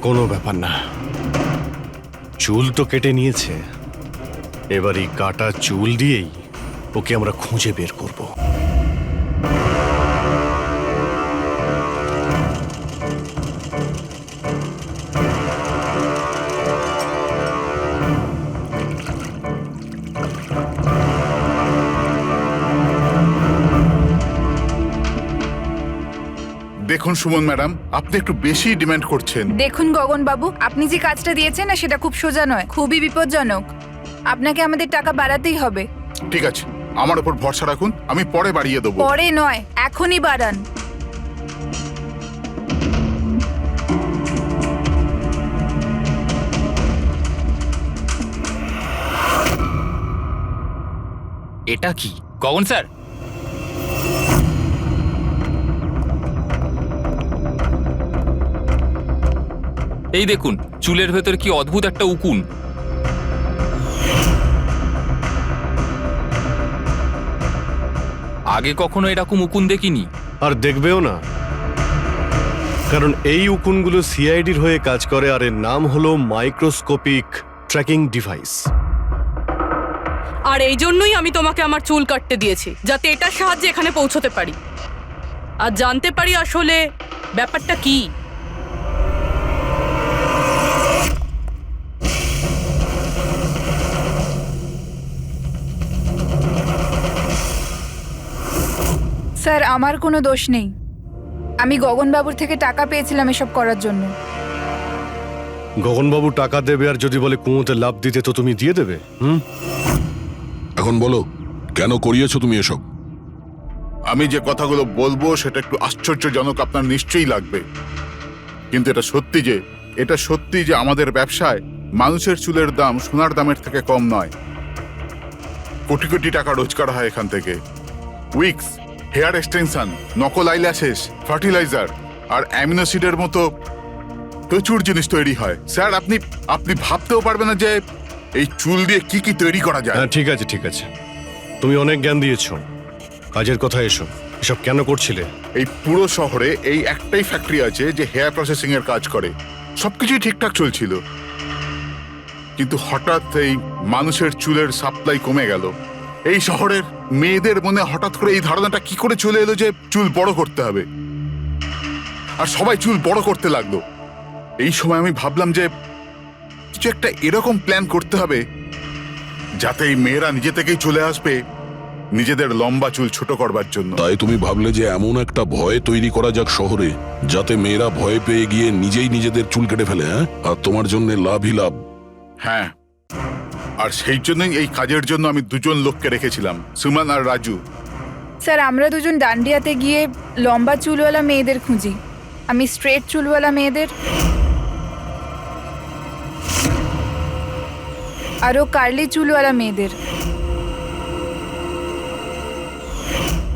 কোনো ব্যাপার না, চুল তো কেটে নিয়েছে, এবার এই কাটা চুল দিয়েই ওকে আমরা খুঁজে বের করব। দেখুন সুমন ম্যাডাম, আপনি একটু বেশি ডিমান্ড করছেন। দেখুন গগন বাবু, আপনি যে কাজটা দিয়েছেন না সেটা খুব সোজা নয়, খুবই বিপজ্জনক। আপনাকে আমাদের টাকা বাড়াতেই হবে। ঠিক আছে, আমার উপর ভরসা রাখুন, আমি পরে বাড়িয়ে দেবো। পরে নয়, এখনই বাড়ান। এটা কি গগন স্যার? এই দেখুন চুলের ভেতর কি অদ্ভুত একটা উকুন। আগে কখনো এরকম উকুন দেখিনি, আর দেখবেও না, কারণ এই উকুনগুলো সিআইডির হয়ে কাজ করে, আর এর নাম হলো মাইক্রোস্কোপিক ট্র্যাকিং ডিভাইস। আর এই জন্যই আমি তোমাকে আমার চুল কাটতে দিয়েছি, যাতে এটার সাহায্যে এখানে পৌঁছতে পারি আর জানতে পারি আসলে ব্যাপারটা কি। স্যার আমার কোনো দোষ নেই, আমি গগনবাবুর থেকে টাকা পেয়েছিলাম এসব করার জন্য। গগনবাবু টাকা দেবে, আর যদি বলে কুয়োতে লাভ দিতে তো তুমি দিয়ে দেবে? এখন বলো, কেন করিয়েছো তুমি এসব? আমি যে কথাগুলো বলবো সেটা একটু আশ্চর্যজনক আপনার নিশ্চয়ই লাগবে, কিন্তু এটা সত্যি যে আমাদের ব্যবসায় মানুষের চুলের দাম সোনার দামের থেকে কম নয়। কোটি কোটি টাকা রোজগার হয় এখান থেকে। উইক্স, হেয়ার এক্সটেনশন, নকল আইল্যাশেস, ফার্টিলাইজার আর অ্যামিনোসিডের মতো প্রচুর জিনিস তৈরি হয়। স্যার, আপনি ভাবতেও পারবেন না যে এই চুল দিয়ে কি কি তৈরি করা যায়। হ্যাঁ, ঠিক আছে ঠিক আছে, তুমি অনেক জ্ঞান দিয়েছো, কাজের কথা এসো। এসব কেন করছিলে? এই পুরো শহরে এই একটাই ফ্যাক্টরি আছে যে হেয়ার প্রসেসিং এর কাজ করে। সবকিছুই ঠিকঠাক চলছিল, কিন্তু হঠাৎ এই মানুষের চুলের সাপ্লাই কমে গেল। এই শহরের মেয়েদের মনে হঠাৎ করে এই ধারণাটা কি করে চলে এলো যে চুল বড় করতে হবে, আর সবাই চুল বড় করতে লাগলো। এই সময় আমি ভাবলাম যে কিছু একটা এরকম প্ল্যান করতে হবে যাতে এই মেয়েরা নিজে থেকেই চলে আসবে নিজেদের লম্বা চুল ছোট করবার জন্য। তাই তুমি ভাবলে যে এমন একটা ভয় তৈরি করা যাক শহরে, যাতে মেয়েরা ভয় পেয়ে গিয়ে নিজেই নিজেদের চুল কেটে ফেলে, হ্যাঁ? আর তোমার জন্য লাভই লাভ। হ্যাঁ, আর সেই জন্যই এই কাজের জন্য আমি দুজন লোককে রেখেছিলাম, সুমন আর রাজু। স্যার, আমরা দুজন ডান্ডিয়াতে গিয়ে লম্বা চুলওয়ালা মেয়েদের খুঁজি। আমি স্ট্রেট চুলওয়ালা মেয়েদের, আরও কার্লি চুলওয়ালা মেয়েদের।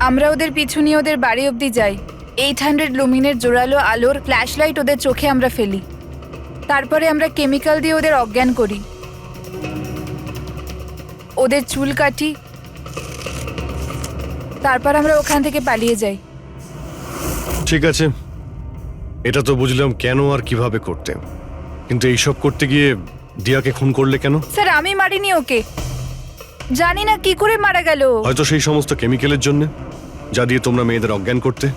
আমরা ওদের পিছু নিয়ে ওদের বাড়ি অবধি যাই। 800 লুমিনের জোরালো আলোর ফ্ল্যাশ লাইট ওদের চোখে আমরা ফেলি। তারপরে আমরা কেমিক্যাল দিয়ে ওদের অজ্ঞান করি, ওদের চুল কাটি, তারপর আমরা ওখান থেকে পালিয়ে যাই। ঠিক আছে, এটা তো বুঝলাম কেন আর কিভাবে করতে, কিন্তু এইসব করতে গিয়ে দিয়াকে খুন করলে কেন? স্যার, আমি মারিনি ওকে, জানি না কি করে মারা গেল। হয়তো সেই সমস্ত কেমিক্যালের জন্য যা দিয়ে তোমরা মেয়েদের অজ্ঞান করতে।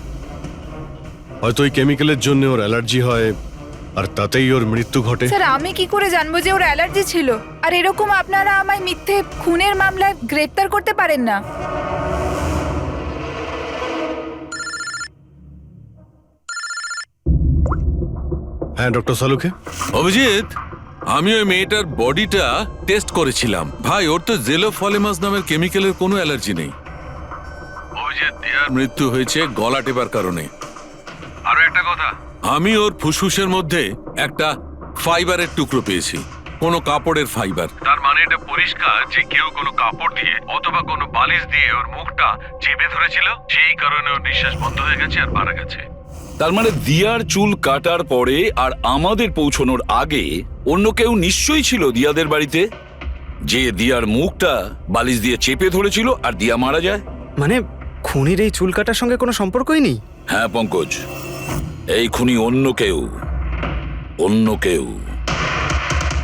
হয়তো ওই কেমিক্যালের জন্য ওর অ্যালার্জি হয়, আর তাতেই ওর মৃত্যু ঘটে। স্যার, আমি কি করে জানবো যে ওর অ্যালার্জি ছিল? আর এরকম আপনারা আমায় মিথ্যে খুনের মামলায় গ্রেপ্তার করতে পারেন না। হ্যাঁ, ডক্টর সালুকে। অভিজিৎ, আমি ওই মেয়েটার বডিটা টেস্ট করেছিলাম। ভাই, ওর তো জেলোফলেমাস নামের কেমিক্যালের কোনো অ্যালার্জি নেই। অভিজিৎ, দিয়ার মৃত্যু হয়েছে গলা টেপার কারণে। আরো একটা কথা, আমি ওর ফুসফুসের মধ্যে একটা ফাইবারের টুকরো পেয়েছি, কোনো কাপড়ের ফাইবার। তার মানে এটা পরিষ্কার যে কেউ কোনো কাপড় দিয়ে অথবা কোনো বালিশ দিয়ে ওর মুখটা চেপে ধরেছিল, সেই কারণে ওর নিঃশ্বাস বন্ধ হয়ে গেছে আর মারা গেছে। তার মানে দিয়ার চুল কাটার পরে আর আমাদের পৌঁছানোর আগে অন্য কেউ নিশ্চয়ই ছিল দিয়াদের বাড়িতে, যে দিয়ার মুখটা বালিশ দিয়ে চেপে ধরেছিল আর দিয়া মারা যায়। মানে খুনির এই চুল কাটার সঙ্গে কোনো সম্পর্কই নেই? হ্যাঁ পঙ্কজ, এই খুনি অন্য কেউ।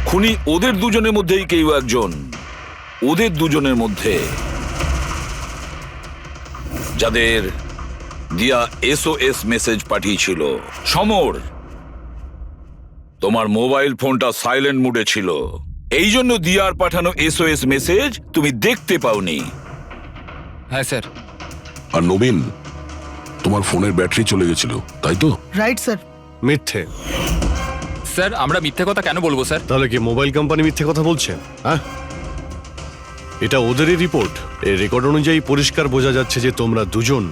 খুনি ওদের দুজনের মধ্যেই কেউ একজন, ওদের দুজনের মধ্যে যাদের দিয়া SOS মেসেজ পাঠিয়েছিল। সমর, তোমার মোবাইল ফোনটা সাইলেন্ট মুডে ছিল, এই জন্য দিয়ার পাঠানো SOS মেসেজ তুমি দেখতে পাওনি। হ্যাঁ স্যার। আর নবীন, তোমার ফোনের ব্যাটারি চলে গেছিল, তাই তো? Right sir. মিথ্যে। স্যার, আমরা মিথ্যে কথা কেন বলবো স্যার? তাহলে কি মোবাইল কোম্পানি মিথ্যে কথা বলছে? হ্যাঁ, এটা ওদেরই রিপোর্ট। এই রেকর্ড অনুযায়ী পরিষ্কার বোঝা যাচ্ছে যে তোমরা দুজন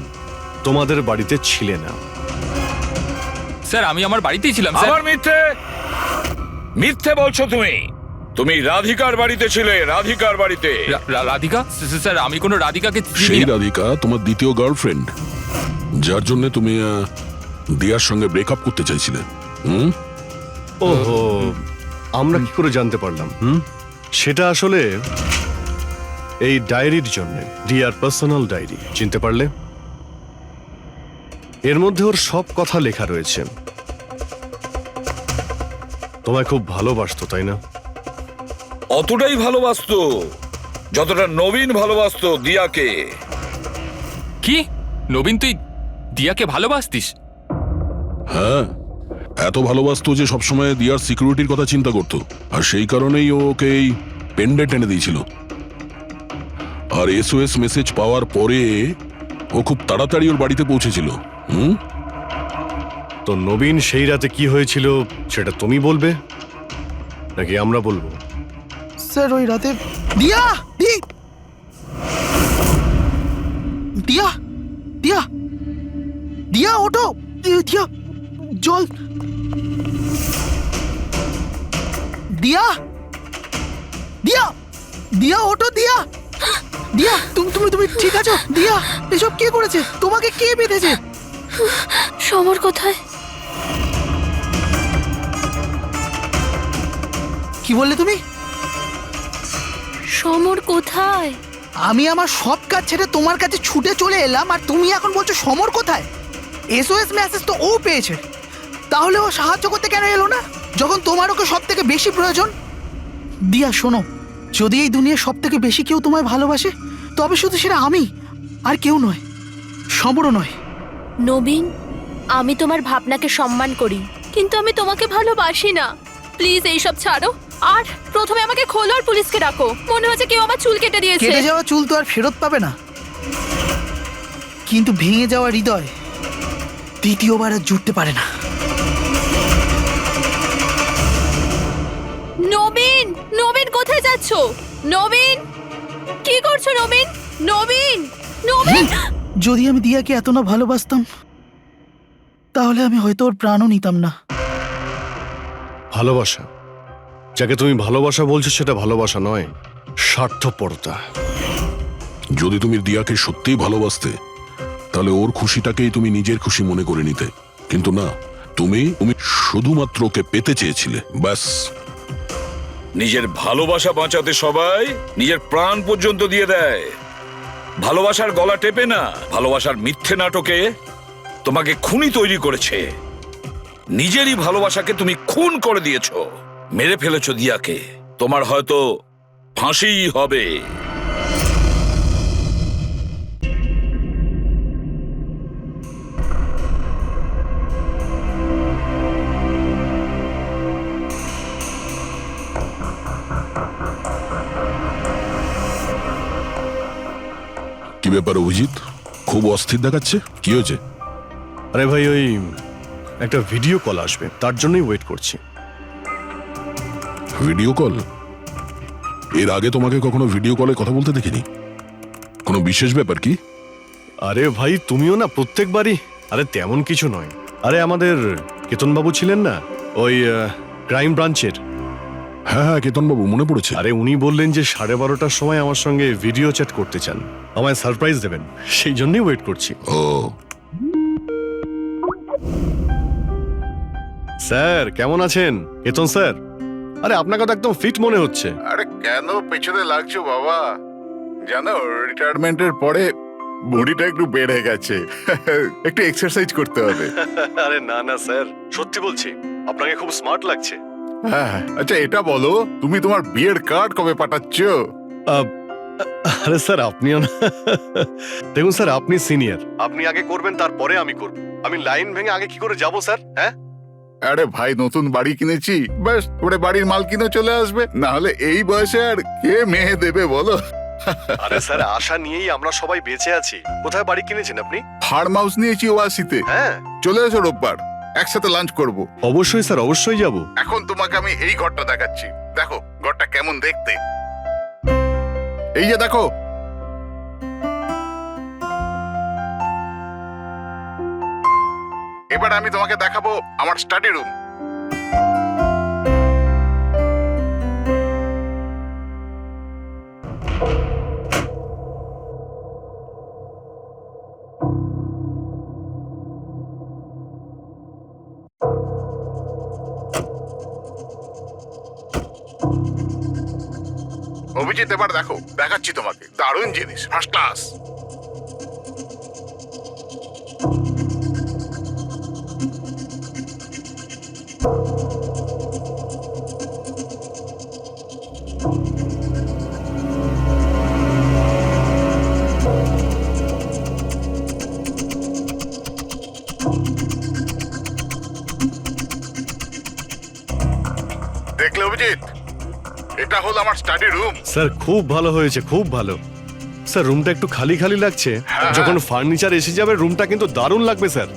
তোমাদের বাড়িতে ছিলে না। স্যার, আমি আমার বাড়িতেই ছিলাম স্যার। আবার মিথ্যে বলছো তুমি। তুমি রাধিকার বাড়িতে ছিলে, রাধিকার বাড়িতে। রাধিকা? স্যার, আমি কোনো রাধিকাকে চিনি সেই না। রাধিকা তোমার দ্বিতীয় গার্লফ্রেন্ড, যার জন্য তুমি দিয়ার সঙ্গে ব্রেকআপ করতে চাইছিলে। ওহো, আমরা কি করে জানতে পারলাম? সেটা আসলে এই ডায়েরির জন্য, দিয়ার পার্সোনাল ডায়েরি। চিনতে পারলে? এর মধ্যে ওর সব কথা লেখা রয়েছে। তোমায় খুব ভালোবাসতো, তাই না? অতটাই ভালোবাসতো যতটা নবীন ভালোবাসতো দিয়াকে। কি? নবীন, তুই দিয়াকে ভালোবাসতিস? হ্যাঁ, এত ভালোবাসতো যে সবসময় দিয়ার সিকিউরিটির কথা চিন্তা করতো, আর সেই কারণেই ও ওকে এই পেন্ডেন্ট এনে দিয়েছিল। আর SOS মেসেজ পাওয়ার পরে ও খুব তাড়াতাড়ি ওর বাড়িতে পৌঁছেছিল। তো নবীন সেই রাতে কি হয়েছিল সেটা তুমি বলবে নাকি আমরা বলবো? স্যার, ওই রাতে দিয়া দিয়া দিয়া দিয়া ওঠো, দিয়া জল, দিয়া দিয়া দিয়া ওঠো, দিয়া দিয়া তুমি তুমি তুমি ঠিক আছো? দিয়া এসব কে করেছে? তোমাকে কে বেঁধেছে? সমর কোথায়? কি বললে তুমি? সমর কোথায়? আমি আমার সব কাজ ছেড়ে তোমার কাছে ছুটে চলে এলাম, আর তুমি এখন বলছো সমর কোথায়? SOS মেসেজ তো ও পেয়েছে, তাহলে ও সাহায্য করতে কেন এলো না যখন তোমার ওকে সব থেকে বেশি প্রয়োজন? দিয়া শোনো, যদি এই দুনিয়ার সব থেকে বেশি কেউ তোমায় ভালোবাসে, তবে শুধু সেটা আমি, আর কেউ নয়, সমরও নয়। নবীন, আমি তোমার ভাবনাকে সম্মান করি, কিন্তু আমি তোমাকে ভালোবাসি না। প্লিজ এইসব ছাড়ো, আর প্রথমে আমাকে খোলো আর পুলিশকে ডাকো। মনে হচ্ছে কেউ আমার চুল কেটে দিয়েছে। কেটে যাওয়া চুল তো আর ফেরত পাবে না, কিন্তু ভেঙে যাওয়া হৃদয় দ্বিতীয়বার আর জুটতে পারে না। নবীন, নবীন কোথায় যাচ্ছ? নবীন, কি করছো নবীন? নবীন, নবীন! যদি আমি দিয়াকে এত না ভালোবাসতাম, তাহলে আমি হয়তো ওর প্রাণও নিতাম না। ভালোবাসা, যাকে তুমি ভালোবাসা বলছো সেটা ভালোবাসা নয়, স্বার্থপরতা। যদি তুমি দিয়াকে সত্যিই ভালোবাসতে, তাহলে ওর খুশিটাকেই তুমি নিজের খুশি মনে করে নিতে, কিন্তু না, তুমি তুমি শুধুমাত্র ওকে পেতে চেয়েছিলে, ব্যাস। নিজের ভালোবাসা বাঁচাতে সবাই নিজের প্রাণ পর্যন্ত দিয়ে দেয়। ভালোবাসার গলা টেপে না, ভালোবাসার মিথ্যে নাটকে তোমাকে খুনি তৈরি করেছে। নিজেরই ভালোবাসাকে তুমি খুন করে দিয়েছো, মেরে ফেলেছো দিয়াকে। তোমার হয়তো ফাঁসিই হবে। কি ব্যাপার অভিজিৎ, খুব অস্থির দেখাচ্ছে, কি হয়েছে? আরে ভাই, ওই একটা ভিডিও কল আসবে, তার জন্যই ওয়েট করছি। Video call? এর আগে তোমাকে কখনো ভিডিও কলে কথা বলতে দেখিনি। কোনো বিশেষ ব্যাপার কি? আরে ভাই, তুমিও না প্রত্যেকবারই। আরে তেমন কিছু নয়। আরে আমাদের কেতনবাবু ছিলেন না, ওই ক্রাইম ব্রাঞ্চের। হ্যাঁ হ্যাঁ, কেতনবাবু, মনে পড়েছে। আরে উনি বললেন যে 12:30টার সময় আমার সঙ্গে ভিডিও চ্যাট করতে চান, আমায় সারপ্রাইজ দেবেন, সেই জন্যই ওয়েট করছি। ও স্যার, কেমন আছেন? কেতন স্যার, আরে আপনাকে তো একদম ফিট মনে হচ্ছে। আরে কেন পেছনে লাগছো বাবা? জানো, রিটায়ারমেন্টের পরে বডিটা একটু বেড়ে গেছে, একটু এক্সারসাইজ করতে হবে। আরে না না স্যার, সত্যি বলছি, আপনাকে খুব স্মার্ট লাগছে। হ্যাঁ, আচ্ছা এটা বলো, তুমি তোমার বিয়ের কার্ড কবে পাঠাচ্ছ? আরে স্যার, আপনিও না। দেখুন স্যার, আপনি সিনিয়র, আপনি আগে করবেন, তারপরে আমি করব। আমি লাইন ভেঙে আগে কি করে যাব স্যার? হ্যাঁ, আরে ভাই, নতুন বাড়ি কিনেছি, ব্যাস ওরে বাড়ির মাল কিনে চলে আসবে, না হলে এই বয়সে আর কে মেয়ে দেবে বলো? আরে স্যার, আশা নিয়েই আমরা সবাই বেঁচে আছি। কোথায় বাড়ি কিনেছেন আপনি? ফার্ম হাউস নিয়েছি ওয়াসিতে। হ্যাঁ, চলে এসো রোববার, একসাথে লাঞ্চ করব। অবশ্যই স্যার, অবশ্যই যাব। এখন তোমাকে আমি এই ঘরটা দেখাচ্ছি, দেখো ঘরটা কেমন দেখতে। এই যে দেখো, এবার আমি তোমাকে দেখাবো আমার স্টাডি রুম। অভিজিৎ, এবার দেখো, দেখাচ্ছি তোমাকে দারুণ জিনিস, ফার্স্ট ক্লাস। দেখলে অভিজিৎ, এটা হলো আমার স্টাডি রুম। স্যার, খুব ভালো হয়েছে, খুব ভালো। স্যার, রুমটা একটু খালি খালি লাগছে, যখন ফার্নিচার এসে যাবে রুমটা কিন্তু দারুণ লাগবে স্যার।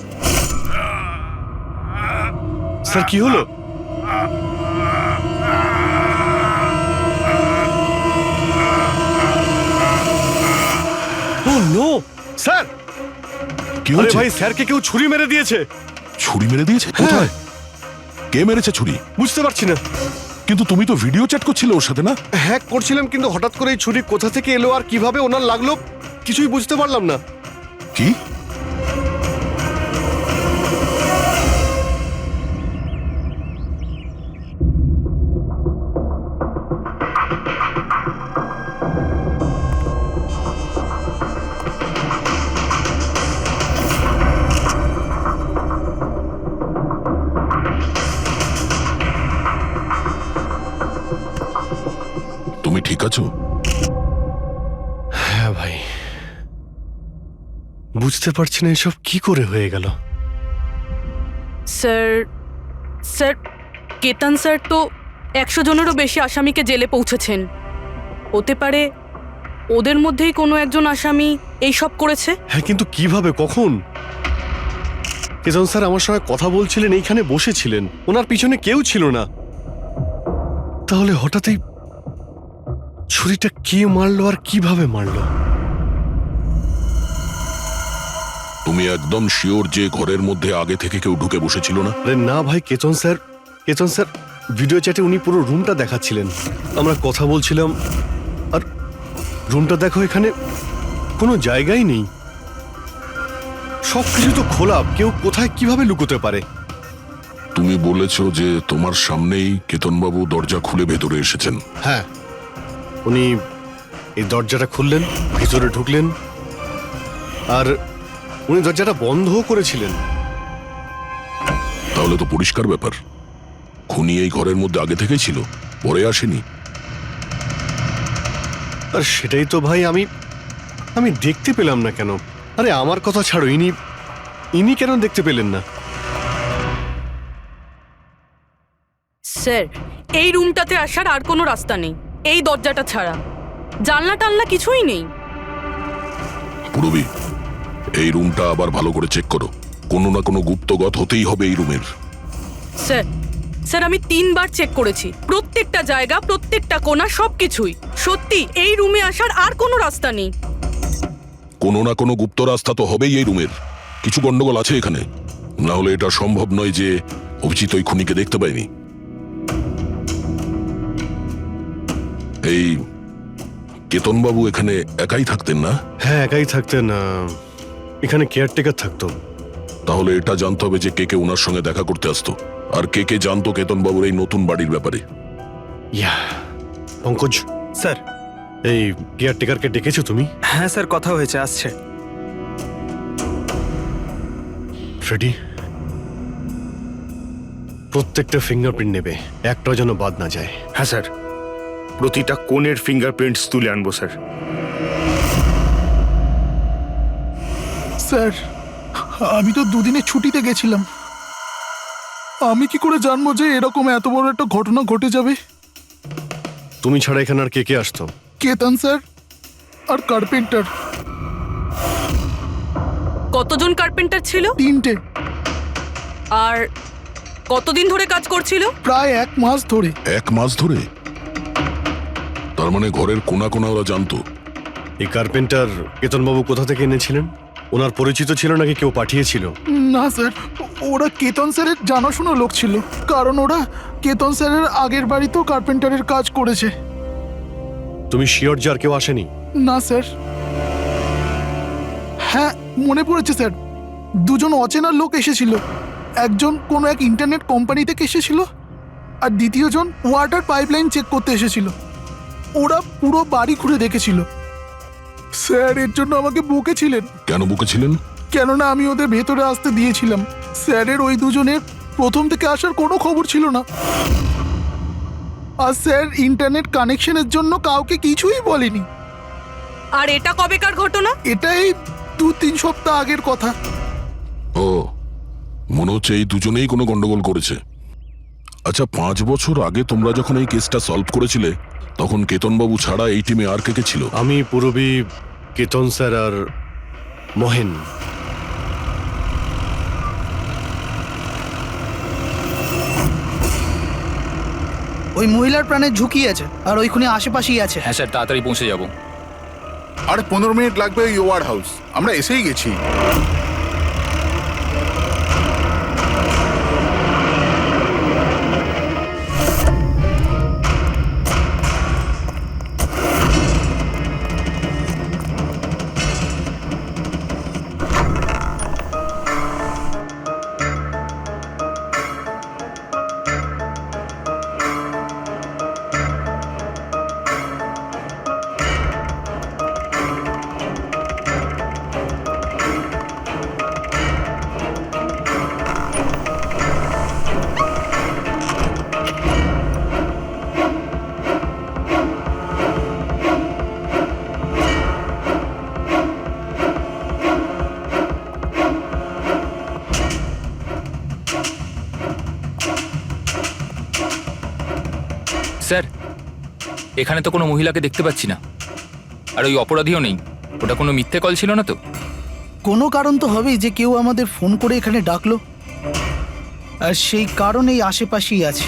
স্যার, কি হলো? ও নো স্যার কি আরে হয়েছে? ভাই স্যারকে কেউ ছুরি মেরে দিয়েছে। ছুরি মেরে দিয়েছে? কোথায়? কে মেরেছে ছুরি? বুঝতে পারছি না। কিন্তু তুমি তো ভিডিও চ্যাট করছিলে ওর সাথে না? হ্যাক করছিলাম, কিন্তু হঠাৎ করে এই ছুরি কোথা থেকে এলো আর কিভাবে ওনার লাগলো কিছুই বুঝতে পারলাম না। কি? তুমি ঠিক আছো? হ্যাঁ ভাই, বুঝতে পারছি না এসব কি করে হয়ে গেল। স্যার স্যার কেতন স্যার তো 100 জনেরও বেশি আসামিকে জেলে পৌঁছেছেন। হতে পারে ওদের মধ্যেই কোনো একজন আসামি এই সব করেছে। হ্যাঁ, কিন্তু কিভাবে, কখন? কেতন স্যার আমার সঙ্গে কথা বলছিলেন, এইখানে বসেছিলেন, ওনার পিছনে কেউ ছিল না। তাহলে হঠাৎই ছুরিটা কে মারলো আর কিভাবে মারলো? তুমি একদম শিওর যে ঘরের মধ্যে আগে থেকে কেউ ঢুকে বসেছিল না? আরে না ভাই, কেতন স্যার ভিডিও চ্যাটে উনি পুরো রুমটা দেখাচ্ছিলেন, আমরা কথা বলছিলাম, আর রুমটা দেখো, এখানে কোনো জায়গাই নেই, সবকিছু তো খোলা, কেউ কোথায় কিভাবে লুকোতে পারে? তুমি বলেছো যে তোমার সামনেই কেতনবাবু দরজা খুলে ভেতরে এসেছেন। হ্যাঁ, উনি এই দরজাটা খুললেন, ভিতরে ঢুকলেন, আর উনি দরজাটা বন্ধও করেছিলেন। তাহলে তো পরিষ্কার ব্যাপার, খুনি এই ঘরের মধ্যে আগে থেকেই ছিল, পরে আসেনি। আর সেটাই তো ভাই আমি দেখতে পেলাম না কেন? আরে আমার কথা ছাড়ো, ইনি কেন দেখতে পেলেন না? স্যার এই রুমটাতে আসার আর কোনো রাস্তা নেই, এই দরজাটা ছাড়া। জানলা টানলা কিছুই নেই। পুরবি, এই রুমটা আবার ভালো করে চেক করো, কোনো না কোনো গুপ্তগত হতেই হবে এই রুমের। স্যার স্যার আমি 3 বার চেক করেছি, প্রত্যেকটা জায়গা, প্রত্যেকটা কোণা, সবকিছুই। সত্যি এই রুমে আসার আর কোনো রাস্তা নেই। কোনো না কোনো গুপ্ত রাস্তা তো হবেই এই রুমের। কিছু গন্ডগোল আছে এখানে, না হলে এটা সম্ভব নয় যে অভিজিৎ ওই খুনিকে দেখতে পায়নি। এই কেতনবাবু এখানে একাই থাকতেন না? হ্যাঁ, একাই থাকতেন, এখানে কেয়ারটেকার থাকতো। তাহলে এটা জানতে হবে যে কে কে ওনার সঙ্গে দেখা করতে আসতো, আর কে কে জানতো কেতনবাবুর এই নতুন বাড়ির ব্যাপারে। ইয়া, পঙ্কজ স্যার। এই কেয়ারটেকারকে ডেকেছো তুমি? হ্যাঁ স্যার, কথা হয়েছে, আসছে। ফ্রেডি, প্রত্যেকটা ফিঙ্গারপ্রিন্ট নেবে, একটাও যেন বাদ না যায়। হ্যাঁ স্যার, প্রতিটা কোণের ফিঙ্গারপ্রিন্টস তুলে আনবো স্যার। স্যার আমি তো দুদিনের ছুটিতে গেছিলাম, আমি কি করে জানবো যে এরকম এত বড় একটা ঘটনা ঘটে যাবে? তুমি ছাড়া এখানে আর কে কে আসতো? কেতন স্যার আর কার্পেন্টার। কতজন কার্পেন্টার ছিল? 3টে। আর কতদিন ধরে কাজ করছিল? প্রায় 1 মাস ধরে। 1 মাস ধরে? তার মানে ঘরের কোনা কোনা ওরা জানতো। এই কার্পেন্টার কেতনবাবু কোথা থেকে এনেছিলেন? ওনার পরিচিত ছিল নাকি কেউ পাঠিয়েছিল? না স্যার, ওরা কেতন স্যারের জানাশোনা লোক ছিল, কারণ ওরা কেতন স্যারের আগের বাড়িতেও কার্পেন্টারের কাজ করেছে। তুমি শিওর যে আর কেউ আসেনি? না স্যার। হ্যাঁ মনে পড়েছে স্যার, 2জন অচেনা লোক এসেছিল। একজন কোনো এক ইন্টারনেট কোম্পানি থেকে এসেছিল, আর দ্বিতীয়জন ওয়াটার পাইপলাইন চেক করতে এসেছিল। ওরা পুরো বাড়ি ঘুরে দেখেছিল। স্যার এর জন্য আমাকে বকেছিলেন। কেন বকেছিলেন? কেননা আমি ওদের ভেতরে আসতে দিয়েছিলাম। স্যারের ওই 2জনের প্রথম থেকে আসার কোনো খবর ছিল না, আর স্যার ইন্টারনেট কানেকশনের জন্য কাউকে কিছুই বলেনি। আর এটা কবেকার ঘটনা? এটাই 2-3 সপ্তাহ আগের কথা। ও, মনে হচ্ছে এই দুজনেই কোনো গন্ডগোল করেছে। আচ্ছা, 5 বছর আগে তোমরা যখন এই কেসটা সলভ করেছিলে, তখন কেতনবাবু ছাড়া এই টিমে আর কে কে ছিল? আমি, পুরবী, কেতন স্যার আর মহেন। ওই মহিলার প্রাণের ঝুঁকি আছে, আর ওইখানে আশেপাশেই আছে। হ্যাঁ স্যার, তাড়াতাড়ি পৌঁছে যাব। আর 15 মিনিট লাগবে ওই ওয়ার হাউস, আমরা এসেই গেছি। স্যার, এখানে তো কোনো মহিলাকে দেখতে পাচ্ছি না, আর ওই অপরাধীও নেই। ওটা কোনো মিথ্যে কল ছিল না তো? কোনো কারণ তো হবেই যে কেউ আমাদের ফোন করে এখানে ডাকলো, আর সেই কারণ এই আশেপাশেই আছে।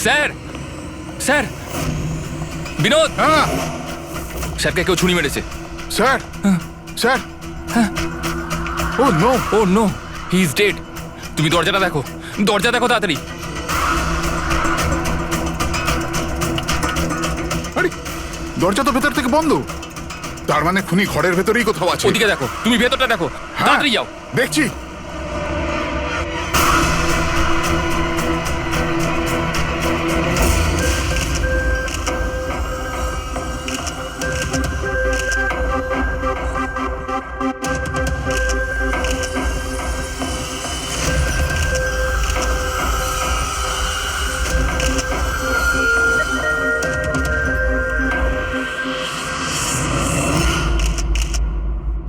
স্যার, স্যার, বিনোদ, হ্যাঁ স্যারকে কেউ ছুরি মেরেছে। Sir, sir, oh no, oh no, he is dead. তুমি দরজাটা দেখো, দরজা দেখো তাড়াতাড়ি। আরে দরজা তো ভেতর থেকে বন্ধ, তার মানে খুনি ঘরের ভেতরেই কোথাও আছে। ওদিকে দেখো, তুমি ভেতরটা দেখো, তাড়াতাড়ি যাও। দেখছি।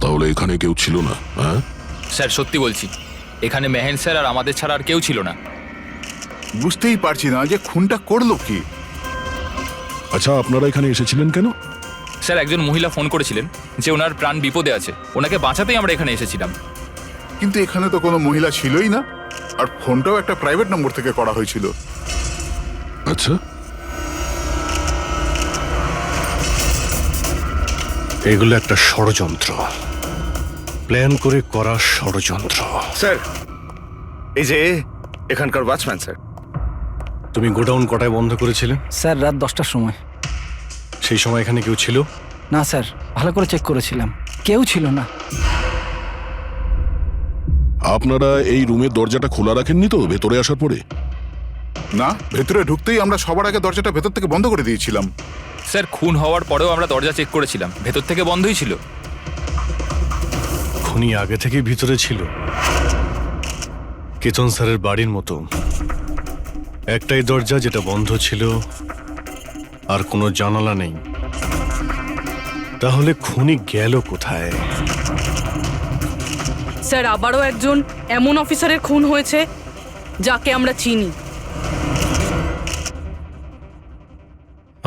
তাহলে এখানে কেউ ছিল না? হ্যাঁ স্যার, সত্যি বলছি, এখানে মেহেন স্যার আর আমাদের ছাড়া আর কেউ ছিল না। বুঝতেই পারছি না যে খুনটা করলো কি। আচ্ছা, আপনারা এখানে এসেছিলেন কেন? স্যার, একজন মহিলা ফোন করেছিলেন যে ওনার প্রাণ বিপদে আছে, ওনাকে বাঁচাতেই আমরা এখানে এসেছিলাম। কিন্তু এখানে তো কোনো মহিলা ছিলই না, আর ফোনটাও একটা প্রাইভেট নম্বর থেকে করা হয়েছিল। আচ্ছা, এগুলো একটা ষড়যন্ত্র, প্ল্যান করে করা ষড়যন্ত্র। স্যার, এই যে এখানকার ওয়াচম্যান স্যার। তুমি গোডাউন কটায় বন্ধ করেছিলে? স্যার, রাত 10টার সময়। সেই সময় এখানে কেউ ছিল না স্যার, ভালো করে চেক করেছিলাম, কেউ ছিল না। আপনারা এই রুমের দরজাটা খোলা রাখেননি তো ভেতরে আসার পরে? না, ভেতরে ঢুকতেই আমরা সবার আগে দরজাটা ভেতর থেকে বন্ধ করে দিয়েছিলাম। স্যার, খুন হওয়ার পরেও আমরা দরজা চেক করেছিলাম, ভেতর থেকে বন্ধই ছিল। খুনি আগে থেকেই ভিতরে ছিল, কেতন স্যারের বাড়ির মতো। একটাই দরজা যেটা বন্ধ ছিল, আর কোনো জানালা নেই। তাহলে খুনি গেল কোথায়? স্যার, আবারও একজন এমন অফিসারের খুন হয়েছে যাকে আমরা চিনি।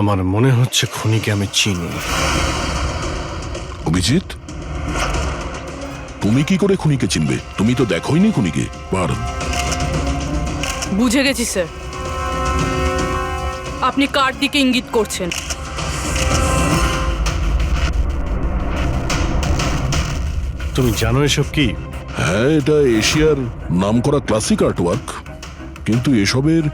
আমার মনে হচ্ছে খুনিকে আমি চিনি। অভিজিৎ, তুমি কি করে খুনিকে চিনবে? তুমি তো দেখোইনি খুনিকে। বুঝে গেছি স্যার, আপনি কার দিকে ইঙ্গিত করছেন? তুমি জানো এসব কি? হ্যাঁ, এটা এশিয়ার নামকরা ক্লাসিক আর্টওয়ার্ক, কিন্তু এসবের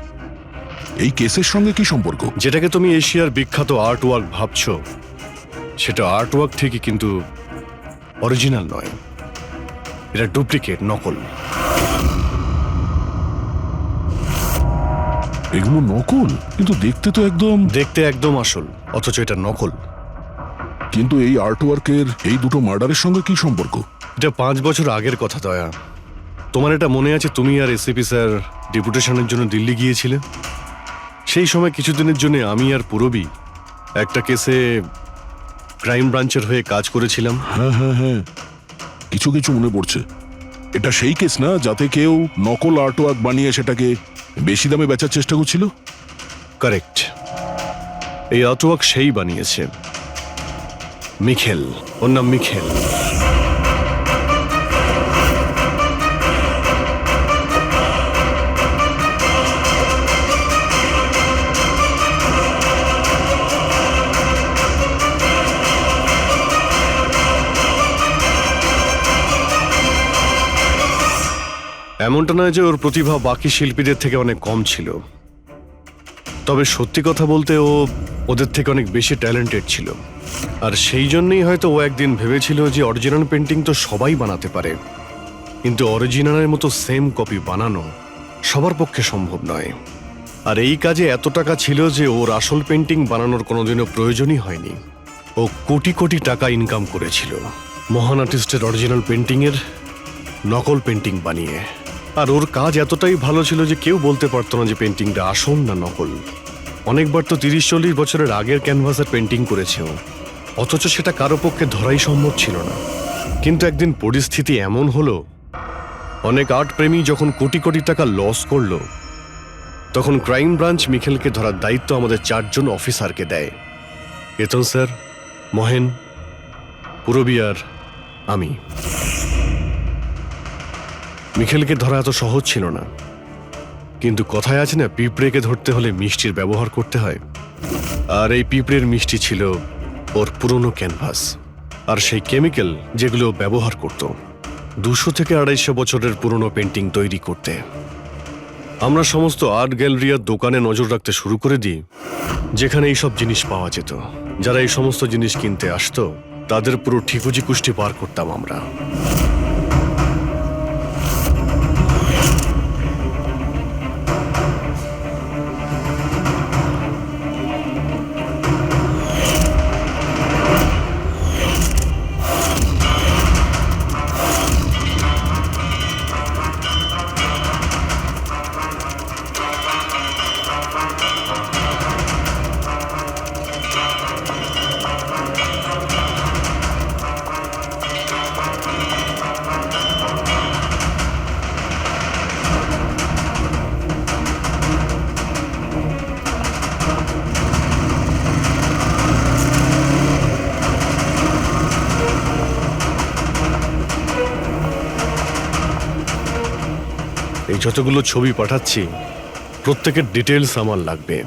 এই কেসের সঙ্গে কি সম্পর্ক? যেটাকে তুমি এশিয়ার বিখ্যাত আর্টওয়ার্ক ভাবছো, সেটা আর্টওয়ার্ক ঠিকই, কিন্তু অরিজিনাল নয়। এটা ডুপ্লিকেট, নকল। এগুলো নকল, কিন্তু দেখতে একদম আসল, অথচ এটা নকল। কিন্তু এই আর্টওয়ার্কের এই দুটো মার্ডারের সঙ্গে কি সম্পর্ক? এটা 5 বছর আগের কথা, দয়া। তোমার এটা মনে আছে? তুমি আর এসিপি স্যার ডেপুটেশনের জন্য দিল্লি গিয়েছিলে। সেই সময় কিছুদিনের জন্য আমি আর পুরবী একটা কেসে ক্রাইম ব্রাঞ্চের হয়ে কাজ করেছিলাম। হ্যাঁ হ্যাঁ হ্যাঁ, কিছু কিছু মনে পড়ছে। এটা সেই কেস না যাতে কেউ নকল আর্টওয়ার্ক বানিয়ে সেটাকে বেশি দামে বেচার চেষ্টা করছিল? কারেক্ট। এই আর্টওয়ার্ক সেই বানিয়েছে, মিখেল। ওর নাম মিখেল। এমনটা নয় যে ওর প্রতিভা বাকি শিল্পীদের থেকে অনেক কম ছিল, তবে সত্যি কথা বলতে ও ওদের থেকে অনেক বেশি ট্যালেন্টেড ছিল। আর সেই জন্যই হয়তো ও একদিন ভেবেছিল যে অরিজিনাল পেন্টিং তো সবাই বানাতে পারে, কিন্তু অরিজিনালের মতো সেম কপি বানানো সবার পক্ষে সম্ভব নয়। আর এই কাজে এত টাকা ছিল যে ওর আসল পেন্টিং বানানোর কোনোদিনও প্রয়োজনই হয়নি। ও কোটি কোটি টাকা ইনকাম করেছিল মহান আর্টিস্টের অরিজিনাল পেন্টিংয়ের নকল পেন্টিং বানিয়ে। আর ওর কাজ এতটাই ভালো ছিল যে কেউ বলতে পারতো না যে পেন্টিংটা আসল না নকল। অনেকবার তো 30-40 বছরের আগের ক্যানভাসের পেন্টিং করেছে ও, অথচ সেটা কারো পক্ষে ধরাই সম্ভব ছিল না। কিন্তু একদিন পরিস্থিতি এমন হলো, অনেক আর্ট প্রেমী যখন কোটি কোটি টাকা লস করলো, তখন ক্রাইম ব্রাঞ্চ মিখেলকে ধরার দায়িত্ব আমাদের 4 জন অফিসারকে দেয়। কেতন স্যার, মহেন, পুরবী আর আমি। মিখেলকে ধরা এত সহজ ছিল না, কিন্তু কথায় আছে না, পিঁপড়েকে ধরতে হলে মিষ্টির ব্যবহার করতে হয়। আর এই পিঁপড়ের মিষ্টি ছিল ওর পুরনো ক্যানভাস আর সেই কেমিক্যাল যেগুলো ব্যবহার করত 200 থেকে 250 বছরের পুরনো পেন্টিং তৈরি করতে। আমরা সমস্ত আর্ট গ্যালারি আর দোকানে নজর রাখতে শুরু করে দিই যেখানে এইসব জিনিস পাওয়া যেত। যারা এই সমস্ত জিনিস কিনতে আসতো তাদের পুরো ঠিকুজি কুষ্টি পার করতাম আমরা। এই যতগুলো ছবি পাঠাচ্ছি প্রত্যেকের ডিটেলস আমার লাগবে।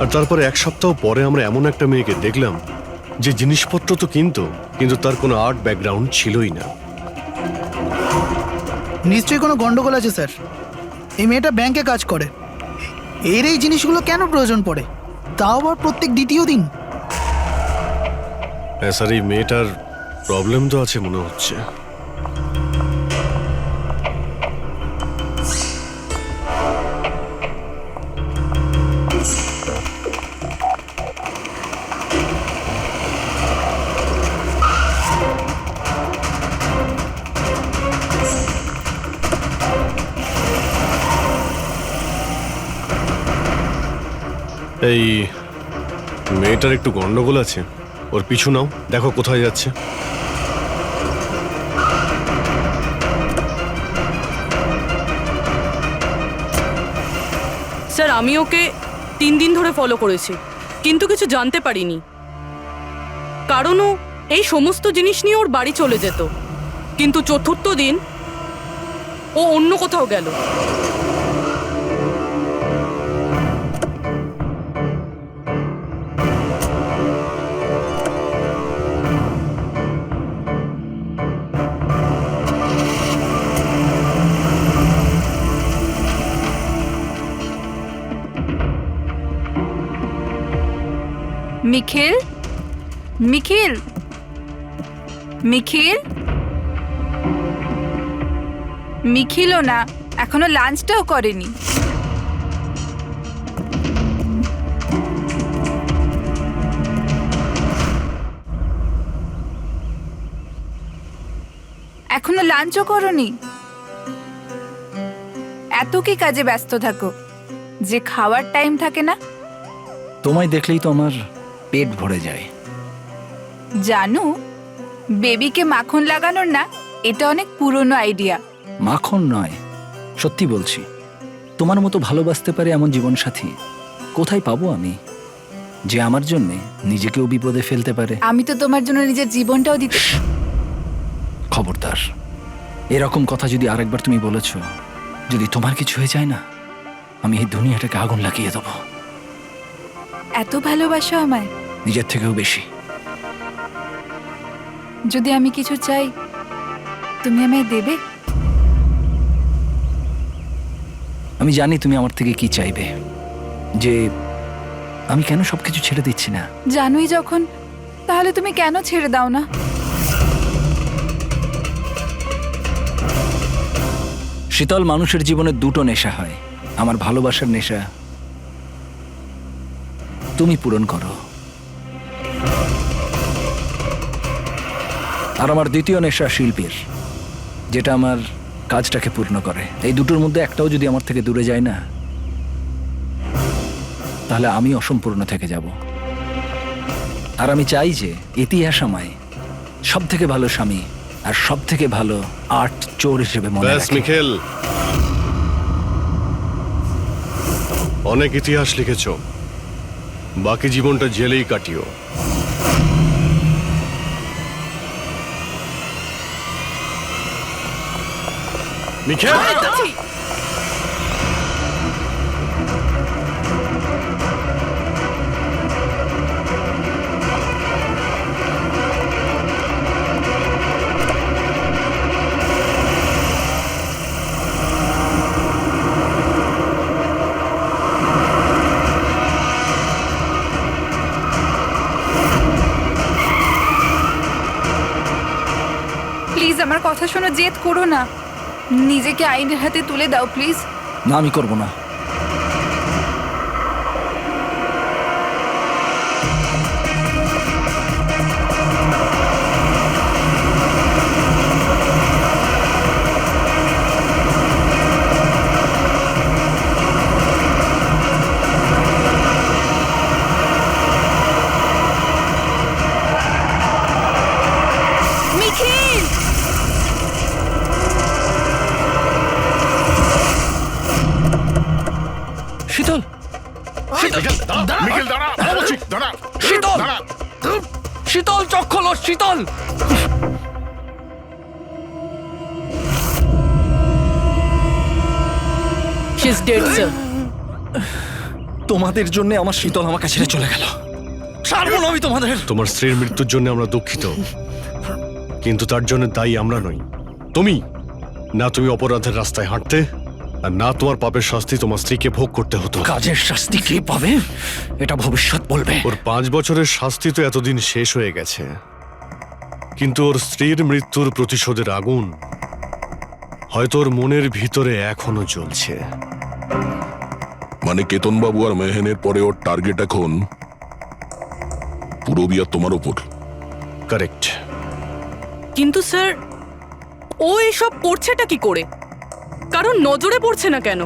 আর তারপরে 1 সপ্তাহ পরে আমরা এমন একটা মেয়েকে দেখলাম যে জিনিসপত্র তো কিন্তু তার কোনো আর্ট ব্যাকগ্রাউন্ড ছিলই না। নিশ্চয়ই কোনো গন্ডগোল আছে স্যার। এই মেয়েটা ব্যাংকে কাজ করে, এর এই জিনিসগুলো কেন প্রয়োজন পড়ে, তাও আবার প্রত্যেক দ্বিতীয় দিন? হ্যাঁ স্যার, এই মেয়েটার প্রবলেম তো আছে মনে হচ্ছে। এই মেয়েটার একটু গন্ডগোল আছে, ওর পিছু নাও, দেখো কোথায় যাচ্ছে। স্যার আমি ওকে 3 দিন ধরে ফলো করেছি, কিন্তু কিছু জানতে পারিনি। কারণ ও এই সমস্ত জিনিস নিয়ে ওর বাড়ি চলে যেত, কিন্তু 4র্থ দিন ও অন্য কোথাও গেল। নিখিল, নিখিল, নিখিল, নিখিলও না, এখনো লাঞ্চটাও করেনি। এখনো লাঞ্চও করনি? এত কি কাজে ব্যস্ত থাকো যে খাওয়ার টাইম থাকে না? তোমায় দেখলেই তো আমার পেট ভরে যায়। জানো, বেবিকে মাখন লাগানোর না, এটা অনেক পুরনো আইডিয়া। মাখন নয়, সত্যি বলছি, তোমার মতো ভালোবাসতে পারে এমন জীবনসাথী কোথায় পাবো আমি, যে আমার জন্য নিজেকেও বিপদে ফেলতে পারে। আমি তো তোমার জন্য নিজের জীবনটাও দিতে। খবরদার, এরকম কথা যদি আরেকবার তুমি বলেছ, যদি তোমার কিছু হয়ে যায় না, আমি এই দুনিয়াটাকে আগুন লাগিয়ে দেবো। এত ভালোবাসো আমায়? নিজের থেকেও বেশি। যদি আমি কিছু চাই, তুমি আমায় দেবে? আমি জানি তুমি আমার থেকে কি চাইবে, যে আমি কেন সবকিছু ছেড়ে দিচ্ছি না। জানোই যখন, তাহলে তুমি কেন ছেড়ে দাও না? শীতল, মানুষের জীবনে দুটো নেশা হয়, আমার ভালোবাসার নেশা তুমি পূরণ করো, আর আমার দ্বিতীয় নেশা শিল্পীর, যেটা আমার কাজটাকে পূর্ণ করে। এই দুটোর মধ্যে একটাও যদি আমার থেকে দূরে যায় না, তাহলে আমি অসম্পূর্ণ থেকে যাব। আর আমি চাই যে ইতিহাস আমায় সব থেকে ভালো স্বামী আর সব থেকে ভালো আর্ট চোর হিসেবে মনে রাখে। মিখেল, অনেক ইতিহাস লিখেছ, বাকি জীবনটা জেলেই কাটিও। মিখেল, প্লিজ আমার কথা শোনো, জেদ করো না, নিজেকে আইনের হাতে তুলে দাও প্লিজ। না, আমি করবো না। নিখিল, শীতল, মিখেল দাঁড়া, বলছি, দাঁড়া, শীতল, দাঁড়া। শীতল, চোখ খোলো, শীতল। She is dead sir. তোমাদের জন্য আমার শীতল আমাকে ছেড়ে চলে গেল। ছাড়বো না আমি তোমাদের। তোমার স্ত্রীর মৃত্যুর জন্য আমরা দুঃখিত, কিন্তু তার জন্য দায়ী আমরা নই, তুমি। না তুমি অপরাধের রাস্তায় হাঁটতে, আর না তোমার পাপের শাস্তি তোমার স্ত্রীকে ভোগ করতে হতো। কাজের শাস্তি কে পাবে এটা ভবিষ্যৎ বলবে। ওর 5 বছরের শাস্তি তো এতদিন শেষ হয়ে গেছে, কিন্তু ওর স্ত্রীর মৃত্যুর প্রতিশোধের আগুন হয়তো ওর মনের ভিতরে এখনো জ্বলছে। মানে কেতনবাবু আর মেহেনের পরে ওর টার্গেট এখন পুরবি আর তোমার ওপর। কারেক্ট। কিন্তু স্যার ও এসব করছেটা কি করে? কারণ নজরে পড়ছে না কেন?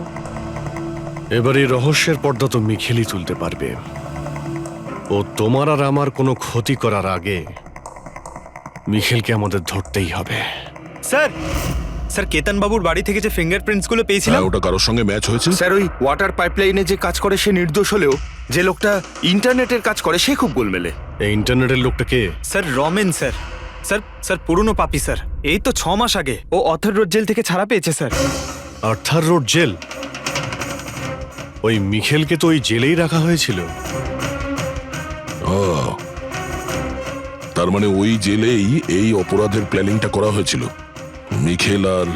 এবার এই রহস্যের পর্দা তো মিখেলই তুলতে পারবে। ও তোমার আর আমার কোনো ক্ষতি করার আগে মিখেলকে আমাদের ধরতেই হবে। স্যার স্যার কেতন বাবুর বাড়ি থেকে যে ফিঙ্গারপ্রিন্টসগুলো পেয়েছিলাম, ওটা কারোর সঙ্গে ম্যাচ হয়েছে? স্যার ওই ওয়াটার পাইপলাইনে যে কাজ করে সে নির্দোষ হলেও যে লোকটা ইন্টারনেটের কাজ করে সে খুব গোলমেলে। এই ইন্টারনেটের লোকটা কে? Sir Ramen sir. Sir sir পুরনো পাপি স্যার। এই তো 6 মাস আগে ও অথর রোড জেল থেকে ছাড়া পেয়েছে স্যার। Arthur road jail? ওই মিখেলকে তো ওই জেলেই রাখা হয়েছিল। তার মানে ওই জেলেই এই অপরাধের প্ল্যানিংটা করা হয়েছিল মিখেল আর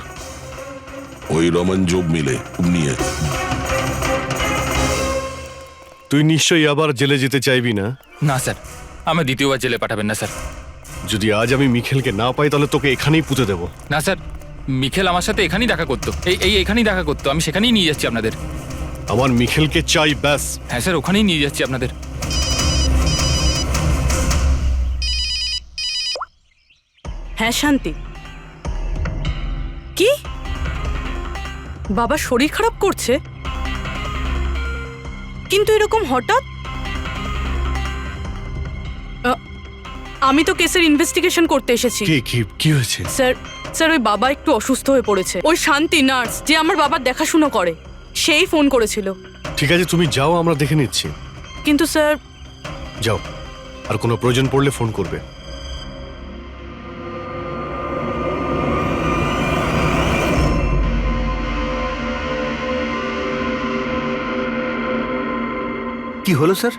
ওই রমন জব মিলে নিয়ে। তুই নিশ্চয়ই আবার জেলে যেতে চাইবি না? না স্যার, আমি দ্বিতীয়বার জেলে পাঠাবেন না স্যার। যদি আজ আমি মিখেলকে না পাই তাহলে তোকে এখানেই পুঁতে দেবো। না স্যার, মিখেল আমার সাথে এখানেই দেখা করতো, এখানেই দেখা করতো। আমি সেখানেই নিয়ে যাচ্ছি আপনাদের। আমার মিখেলকে চাই, ব্যাস। হ্যাঁ স্যার, ওখানেই নিয়ে যাচ্ছি আপনাদের। হ্যাঁ শান্তি। কি বাবা শরীর খারাপ করছে? কিন্তু এরকম হঠাৎ? আমি তো কেসের ইনভেস্টিগেশন করতে এসেছি। কি হয়েছে? স্যার ওই বাবা একটু অসুস্থ হয়ে পড়েছে। ওই শান্তি নার্স যে আমার বাবার দেখাশুনো করে সেই ফোন করেছিল। ঠিক আছে, তুমি যাও, আমরা দেখে নিচ্ছি। কিন্তু স্যার। যাও, আর কোনো প্রয়োজন পড়লে ফোন করবে। কি হলো স্যার?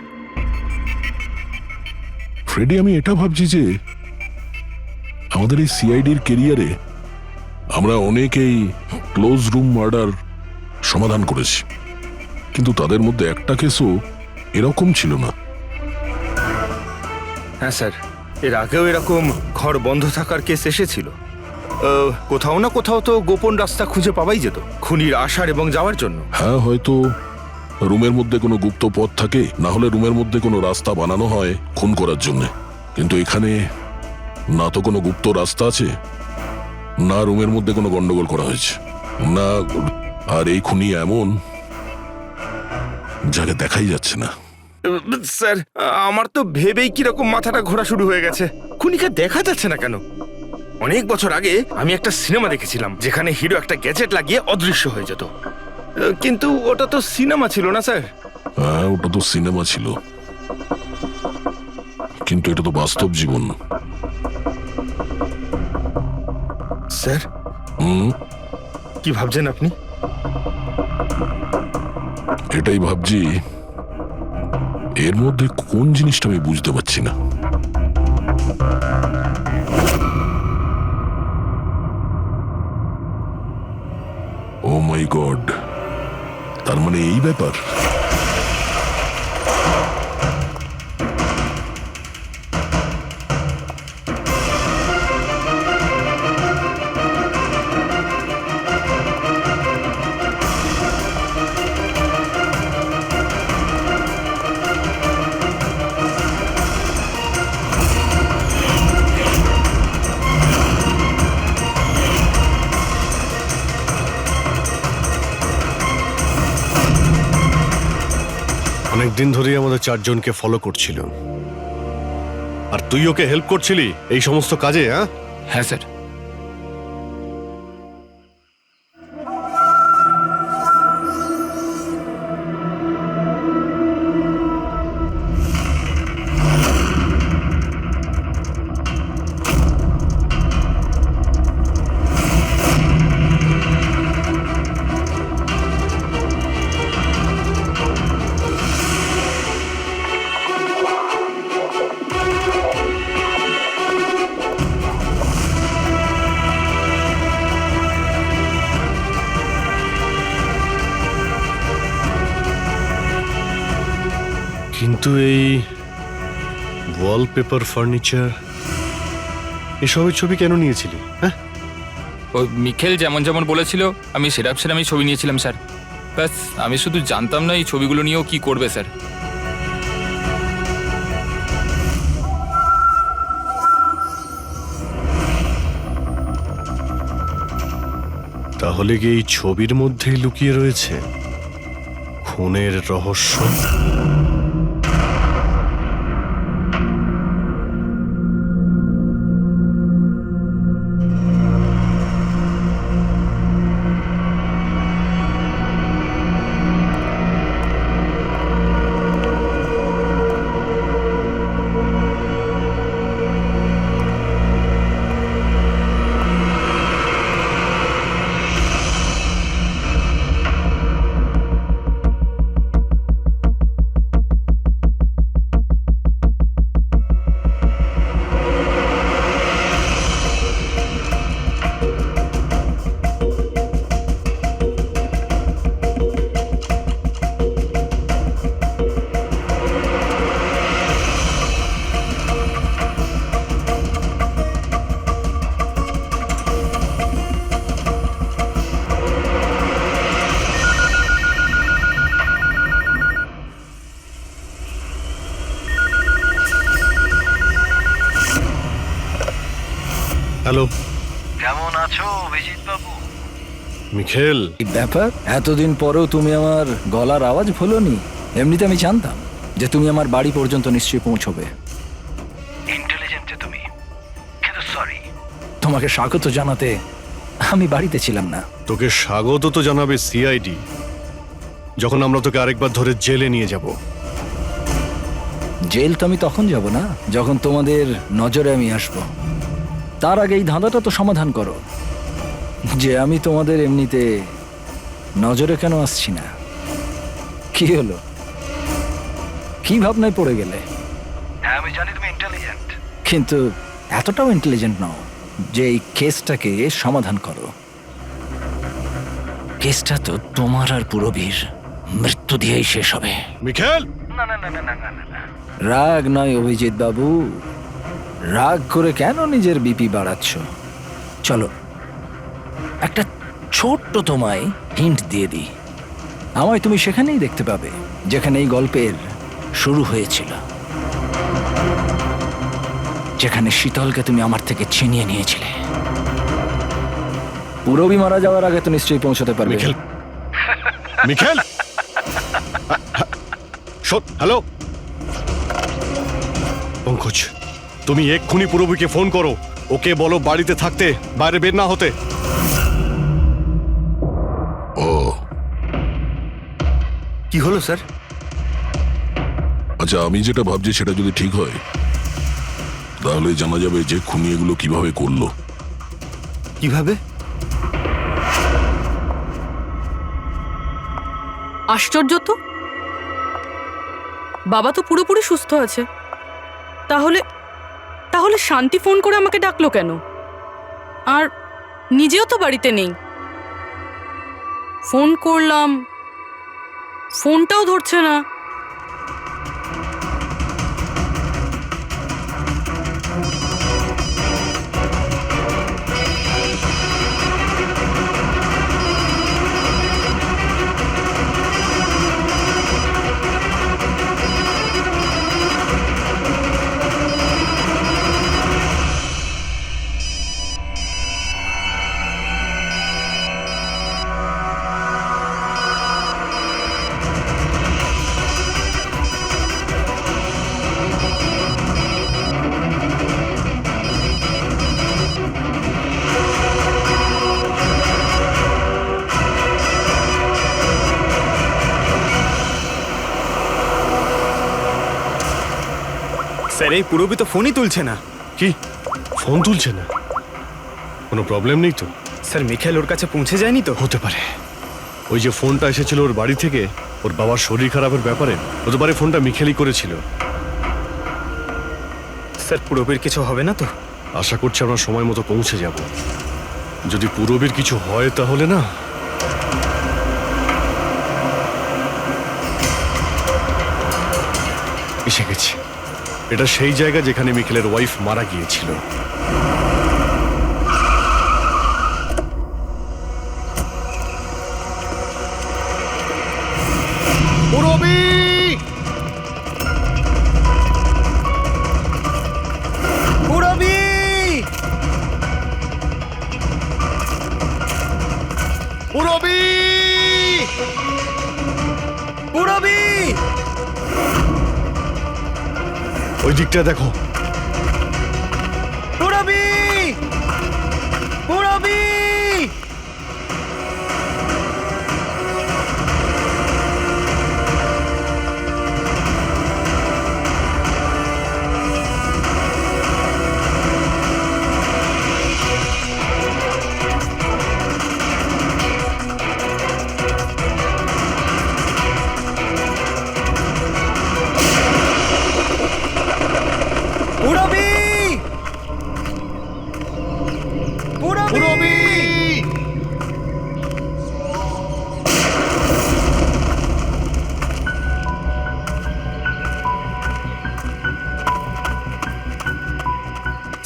ফ্রেডি, আমি এটা ভাবছি যে আমাদের এই সিআইডির কেরিয়ারে আমরা অনেকেই ক্লোজ রুম মার্ডার সমাধান করেছি, কিন্তু তাদের মধ্যে একটা কেসও এরকম ছিল না। হ্যাঁ স্যার, এর আগেও এরকম ঘর বন্ধ থাকার কেস এসেছিল। কোথাও না কোথাও তো গোপন রাস্তা খুঁজে পাওয়াই যেত খুনির আসার এবং যাওয়ার জন্য। হ্যাঁ, হয়তো রুমের মধ্যে কোনো গুপ্ত পথ থাকে, না হলে রুমের মধ্যে কোনো রাস্তা বানানো হয় খুন করার জন্য। কিন্তু এখানে না তো কোনো গুপ্ত রাস্তা আছে, না রুমের মধ্যে কোনো গন্ডগোল করা হয়েছে, না। আর এই খুনি এমন যাকে দেখাই যাচ্ছে না। স্যার, আমার তো ভেবেই কিরকম মাথাটা ঘোরা শুরু হয়ে গেছে। খুনিকে দেখা যাচ্ছে না কেন? অনেক বছর আগে আমি একটা সিনেমা দেখেছিলাম যেখানে হিরো একটা গ্যাজেট লাগিয়ে অদৃশ্য হয়ে যেত, কিন্তু ওটা তো সিনেমা ছিল না স্যার। হ্যাঁ, ওটা তো সিনেমা ছিল, কিন্তু এটা তো বাস্তব জীবন। স্যার, কি ভাবছেন আপনি? এটাই ভাবছি, এর মধ্যে কোন জিনিসটা আমি বুঝতে পারছি না। ও মাই গড, তার মানে এই ব্যাপার। অনেকদিন ধরেই আমাদের 4 জনকে ফলো করছিল, আর তুই ওকে হেল্প করছিলি এই সমস্ত কাজে? হ্যাঁ স্যার। কিন্তু এই ওয়ালপেপার, ফার্নিচার, এসবের ছবি কেন নিয়েছিলি? হ্যাঁ, ওই মিখেল যেমন যেমন বলেছিল আমি সেরামই ছবি নিয়েছিলাম স্যার। ব্যাস, আমি শুধু জানতাম না এই ছবিগুলো নিয়েও কি করবে স্যার। তাহলে কি এই ছবির মধ্যেই লুকিয়ে রয়েছে খুনের রহস্য? হ্যালো, কেমন আছো অভিজিৎ বাবু? মিখেল। কি ব্যাপার, এতদিন পরেও তুমি আমার গলার আওয়াজ ভুলোনি? এমনিতে আমি জানতাম যে তুমি আমার বাড়ি পর্যন্ত নিশ্চয়ই পৌঁছবে। ইন্টেলিজেন্ট তুমি, কিন্তু সরি, তোমাকে স্বাগত জানাতে আমি বাড়িতে ছিলাম না। তোকে স্বাগত তো জানাবে সিআইডি, যখন আমরা তোকে আরেকবার ধরে জেলে নিয়ে যাব। জেল তো আমি তখন যাব না যখন তোমাদের নজরে আমি আসব। তার আগে এই ধাঁধাটা তো সমাধান করো যে আমি তোমাদের এমনিতে নজরে কেন আসছি না। কি হলো, কি ভাবনায় পড়ে গেলে? হ্যাঁ, আমি জানি তুমি ইন্টেলিজেন্ট, কিন্তু এতটাও ইন্টেলিজেন্ট নও যে এই কেসটাকে সমাধান করো। কেসটা তো তোমার আর পুরবীর মৃত্যু দিয়েই শেষ হবে। মিখেল, না না না না না না না, রাগ নয় অভিজিৎ বাবু, রাগ করে কেন নিজের বিপি বাড়াচ্ছ? চলো একটা ছোট্ট তোমায় হিন্ট দিয়ে দিই। আমায় তুমি সেখানেই দেখতে পাবে যেখানে এই গল্পের শুরু হয়েছিল, যেখানে শীতলকে তুমি আমার থেকে ছিনিয়ে নিয়েছিলে। পুরবী মারা যাওয়ার আগে তো নিশ্চয়ই পৌঁছতে পারবে। মিখেল, মিখেল, হ্যালো পঙ্কজ, তুমি এক্ষুনি পুরবীকে ফোন করো, ওকে বলো বাড়িতে থাকতে, বাইরে বের না হতে। ও, কি হলো স্যার? আচ্ছা, আমি যেটা ভাবছি সেটা যদি ঠিক হয় তাহলে জানা যাবে যে খুনি এগুলো কিভাবে করলো। কিভাবে? আশ্চর্য তো, বাবা তো পুরোপুরি সুস্থ আছে। তাহলে তাহলে শান্তি ফোন করে আমাকে ডাকলো কেন? আর নিজেও তো বাড়িতে নেই। ফোন করলাম, ফোনটাও ধরছে না। স্যার, এই পুরবী তো ফোনই তুলছে না। কি, ফোন তুলছে না? কোনো প্রবলেম নেই তো? স্যার, মিখেল ওর কাছে পৌঁছে যায়নি তো? হতে পারে। ওই যে ফোনটা এসেছিল ওর বাড়ি থেকে ওর বাবার শরীর খারাপের ব্যাপারে, হতে পারে ফোনটা মিখেলই করেছিল। স্যার, পুরবীর কিছু হবে না তো? আশা করছি আমরা সময় মতো পৌঁছে যাব। যদি পুরবীর কিছু হয় তাহলে না, এসে গেছি। এটা সেই জায়গা যেখানে মিখেলের ওয়াইফ মারা গিয়েছিল। পুরবী! পুরবী! পুরবী! পুরবী! ওই দিকটা দেখো। পুরবী! পুরবী! পুরবী! পুরবী!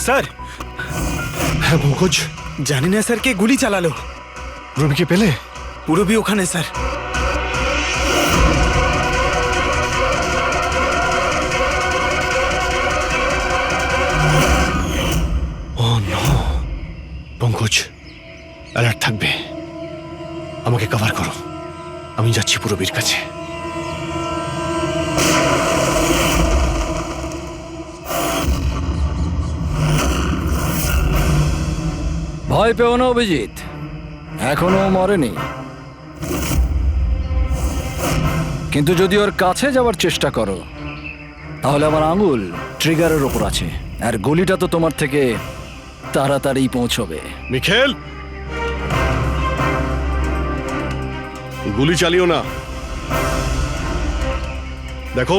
স্যার, হ্যাঁ পঙ্কজ, জানি না স্যার কে গুলি চালালো। পুরবীকে পেলে? পুরবী ওখানে sir. Oh no! Pankaj, alert থাকবে। আমাকে কভার করো, আমি যাচ্ছি পুরবীর কাছে। ভয় পেও না অভিজিৎ, এখনো মরেনি। কিন্তু যদি ওর কাছে যাওয়ার চেষ্টা করো তাহলে আমার আঙুল ট্রিগারের ওপর আছে, আর গুলিটা তো তোমার থেকে তাড়াতাড়ি পৌঁছবে। মিখেল, গুলি চালিও না। দেখো,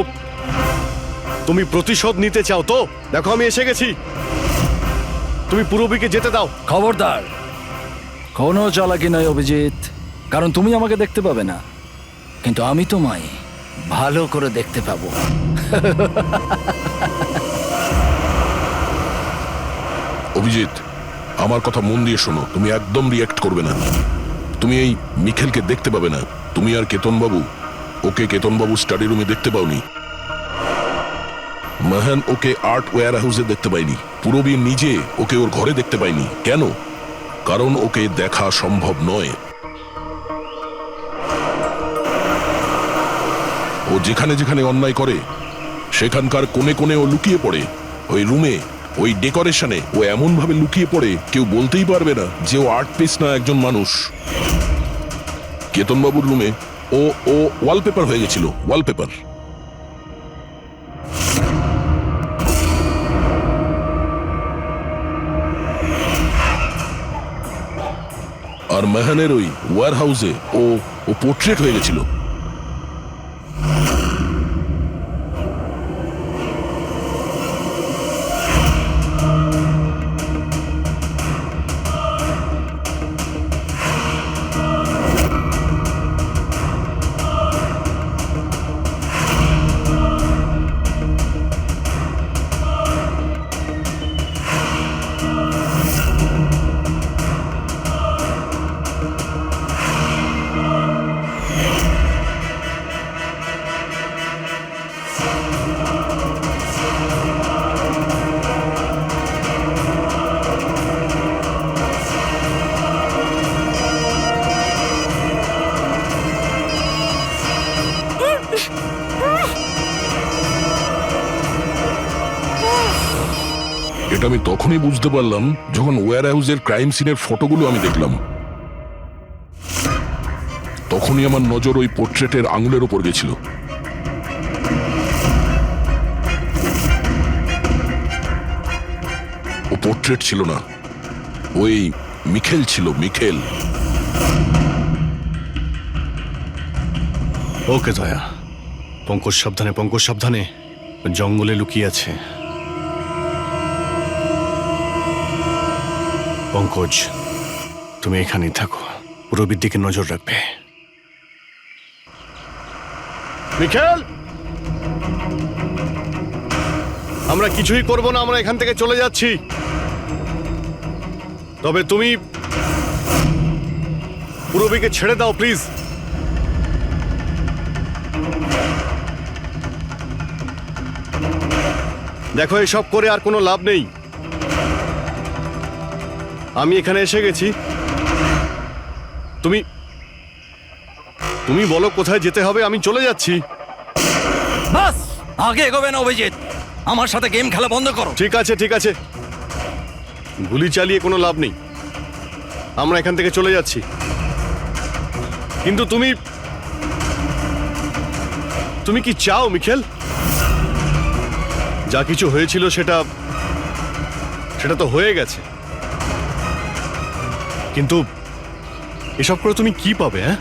তুমি প্রতিশোধ নিতে চাও তো? দেখো আমি এসে গেছি, তুমি পুরবীকে যেতে দাও। খবরদার, কোনো চালাকি নয় অভিজিৎ, কারণ তুমি আমাকে দেখতে পাবে না, কিন্তু আমি তোমায় ভালো করে দেখতে পাবো। অভিজিৎ, আমার কথা মন দিয়ে শোনো, তুমি একদম রিঅ্যাক্ট করবে না। তুমি এই মিখেলকে দেখতে পাবে না। তুমি আর কেতনবাবু ওকে কেতনবাবু স্টাডি রুমে দেখতে পাওনি। মাহান ওকে আর্ট ওয়্যার হাউসে দেখতে পাইনি। পুরবী নিজে ওকে ওর ঘরে দেখতে পাইনি। কেন? কারণ ওকে দেখা সম্ভব নয়। ও যেখানে যেখানে অন্যায় করে সেখানকার কোণে কোণে ও লুকিয়ে পড়ে। ওই রুমে, ওই ডেকোরেশনে ও এমন ভাবে লুকিয়ে পড়ে কেউ বলতেই পারবে না যে ও আর্ট পিস না একজন মানুষ। কেতনবাবুর রুমে ও ও ওয়ালপেপার হয়ে গেছিল, ওয়ালপেপার। আর মেহানের ওই ওয়্যার হাউসে ও ও পোর্ট্রেট হয়ে গেছিল। এটা আমি তখনই বুঝতে পারলাম যখন ওয়্যার হাউসের ক্রাইম সিনের ফটোগুলো আমি দেখলাম। তখনই আমার নজর ওই পোর্ট্রেটের আঙুলের ওপর গেছিল। ও পোর্ট্রেট ছিল না, ওই মিখেল ছিল, মিখেল। ওকে দয়া, পঙ্কজ সাবধানে, পঙ্কজ সাবধানে, জঙ্গলে লুকিয়ে আছে। পঙ্কজ, তুমি এখানেই থাকো, পুরবীর দিকে নজর রাখবে। মিখেল, আমরা কিছুই করব না, আমরা এখান থেকে চলে যাচ্ছি। তবে তুমি পুরবীকে ছেড়ে দাও প্লিজ। দেখো এসব করে আর কোনো লাভ নেই। আমি এখানে এসে গেছি, তুমি তুমি বলো কোথায় যেতে হবে, আমি চলে যাচ্ছি। বাস আগে এগোবে না অভিজিৎ, আমার সাথে গেম খেলা বন্ধ করো। ঠিক আছে ঠিক আছে, গুলি চালিয়ে কোনো লাভ নেই, আমরা এখান থেকে চলে যাচ্ছি। কিন্তু তুমি তুমি কি চাও মিখেল? যা কিছু হয়েছিল সেটা তো হয়ে গেছে, কিন্তু এসব করে তুমি কি পাবে? হ্যাঁ,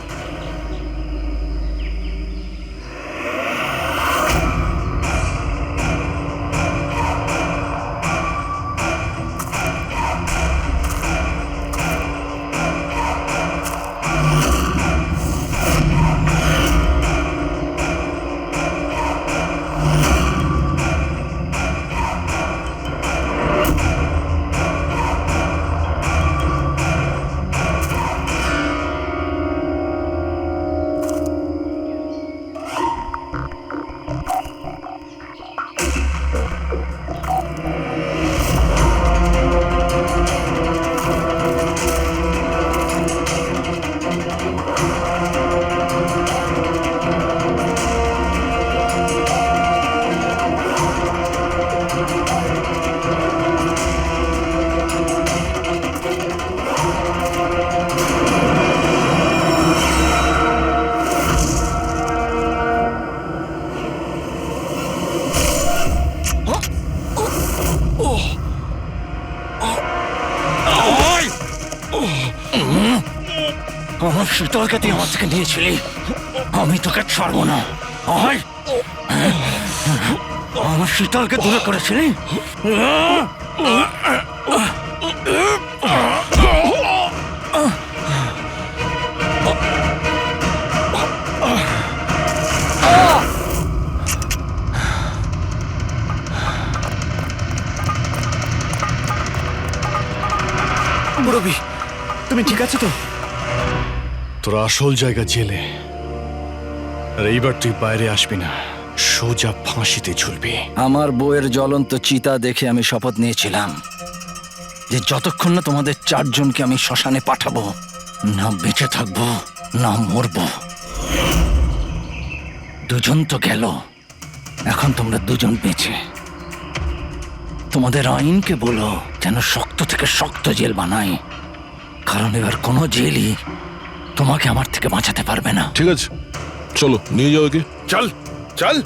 আমার শীতলকে তুই আমার থেকে নিয়েছিলি, আমি তোকে ছাড়বো না। আমার শীতলকে দূরে করেছিলি। মুরব্বি, তুমি ঠিক আছো তো? তোর আসল জায়গা জেলে, আর এইবার তুই বাইরে আসবি না, সোজা ফাঁসিতে ঝুলবি। আমার বউয়ের জ্বলন্ত চিতা দেখে আমি শপথ নিয়েছিলাম যে যতক্ষণ না তোমাদের চারজনকে আমি শ্মশানে পাঠাবো, না বেঁচে থাকবো না মরবো। দুজন তো গেল, এখন তোমরা দুজন বেঁচে। তোমাদের আইনকে বলো যেন শক্ত থেকে শক্ত জেল বানায়, কারণ এবার কোনো জেলই তোমাকে আমার থেকে বাঁচাতে পারবে না। ঠিক আছে, চলো নিয়ে যাও একে। চল চল।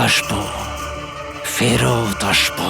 আসবো, ফেরত আসবো।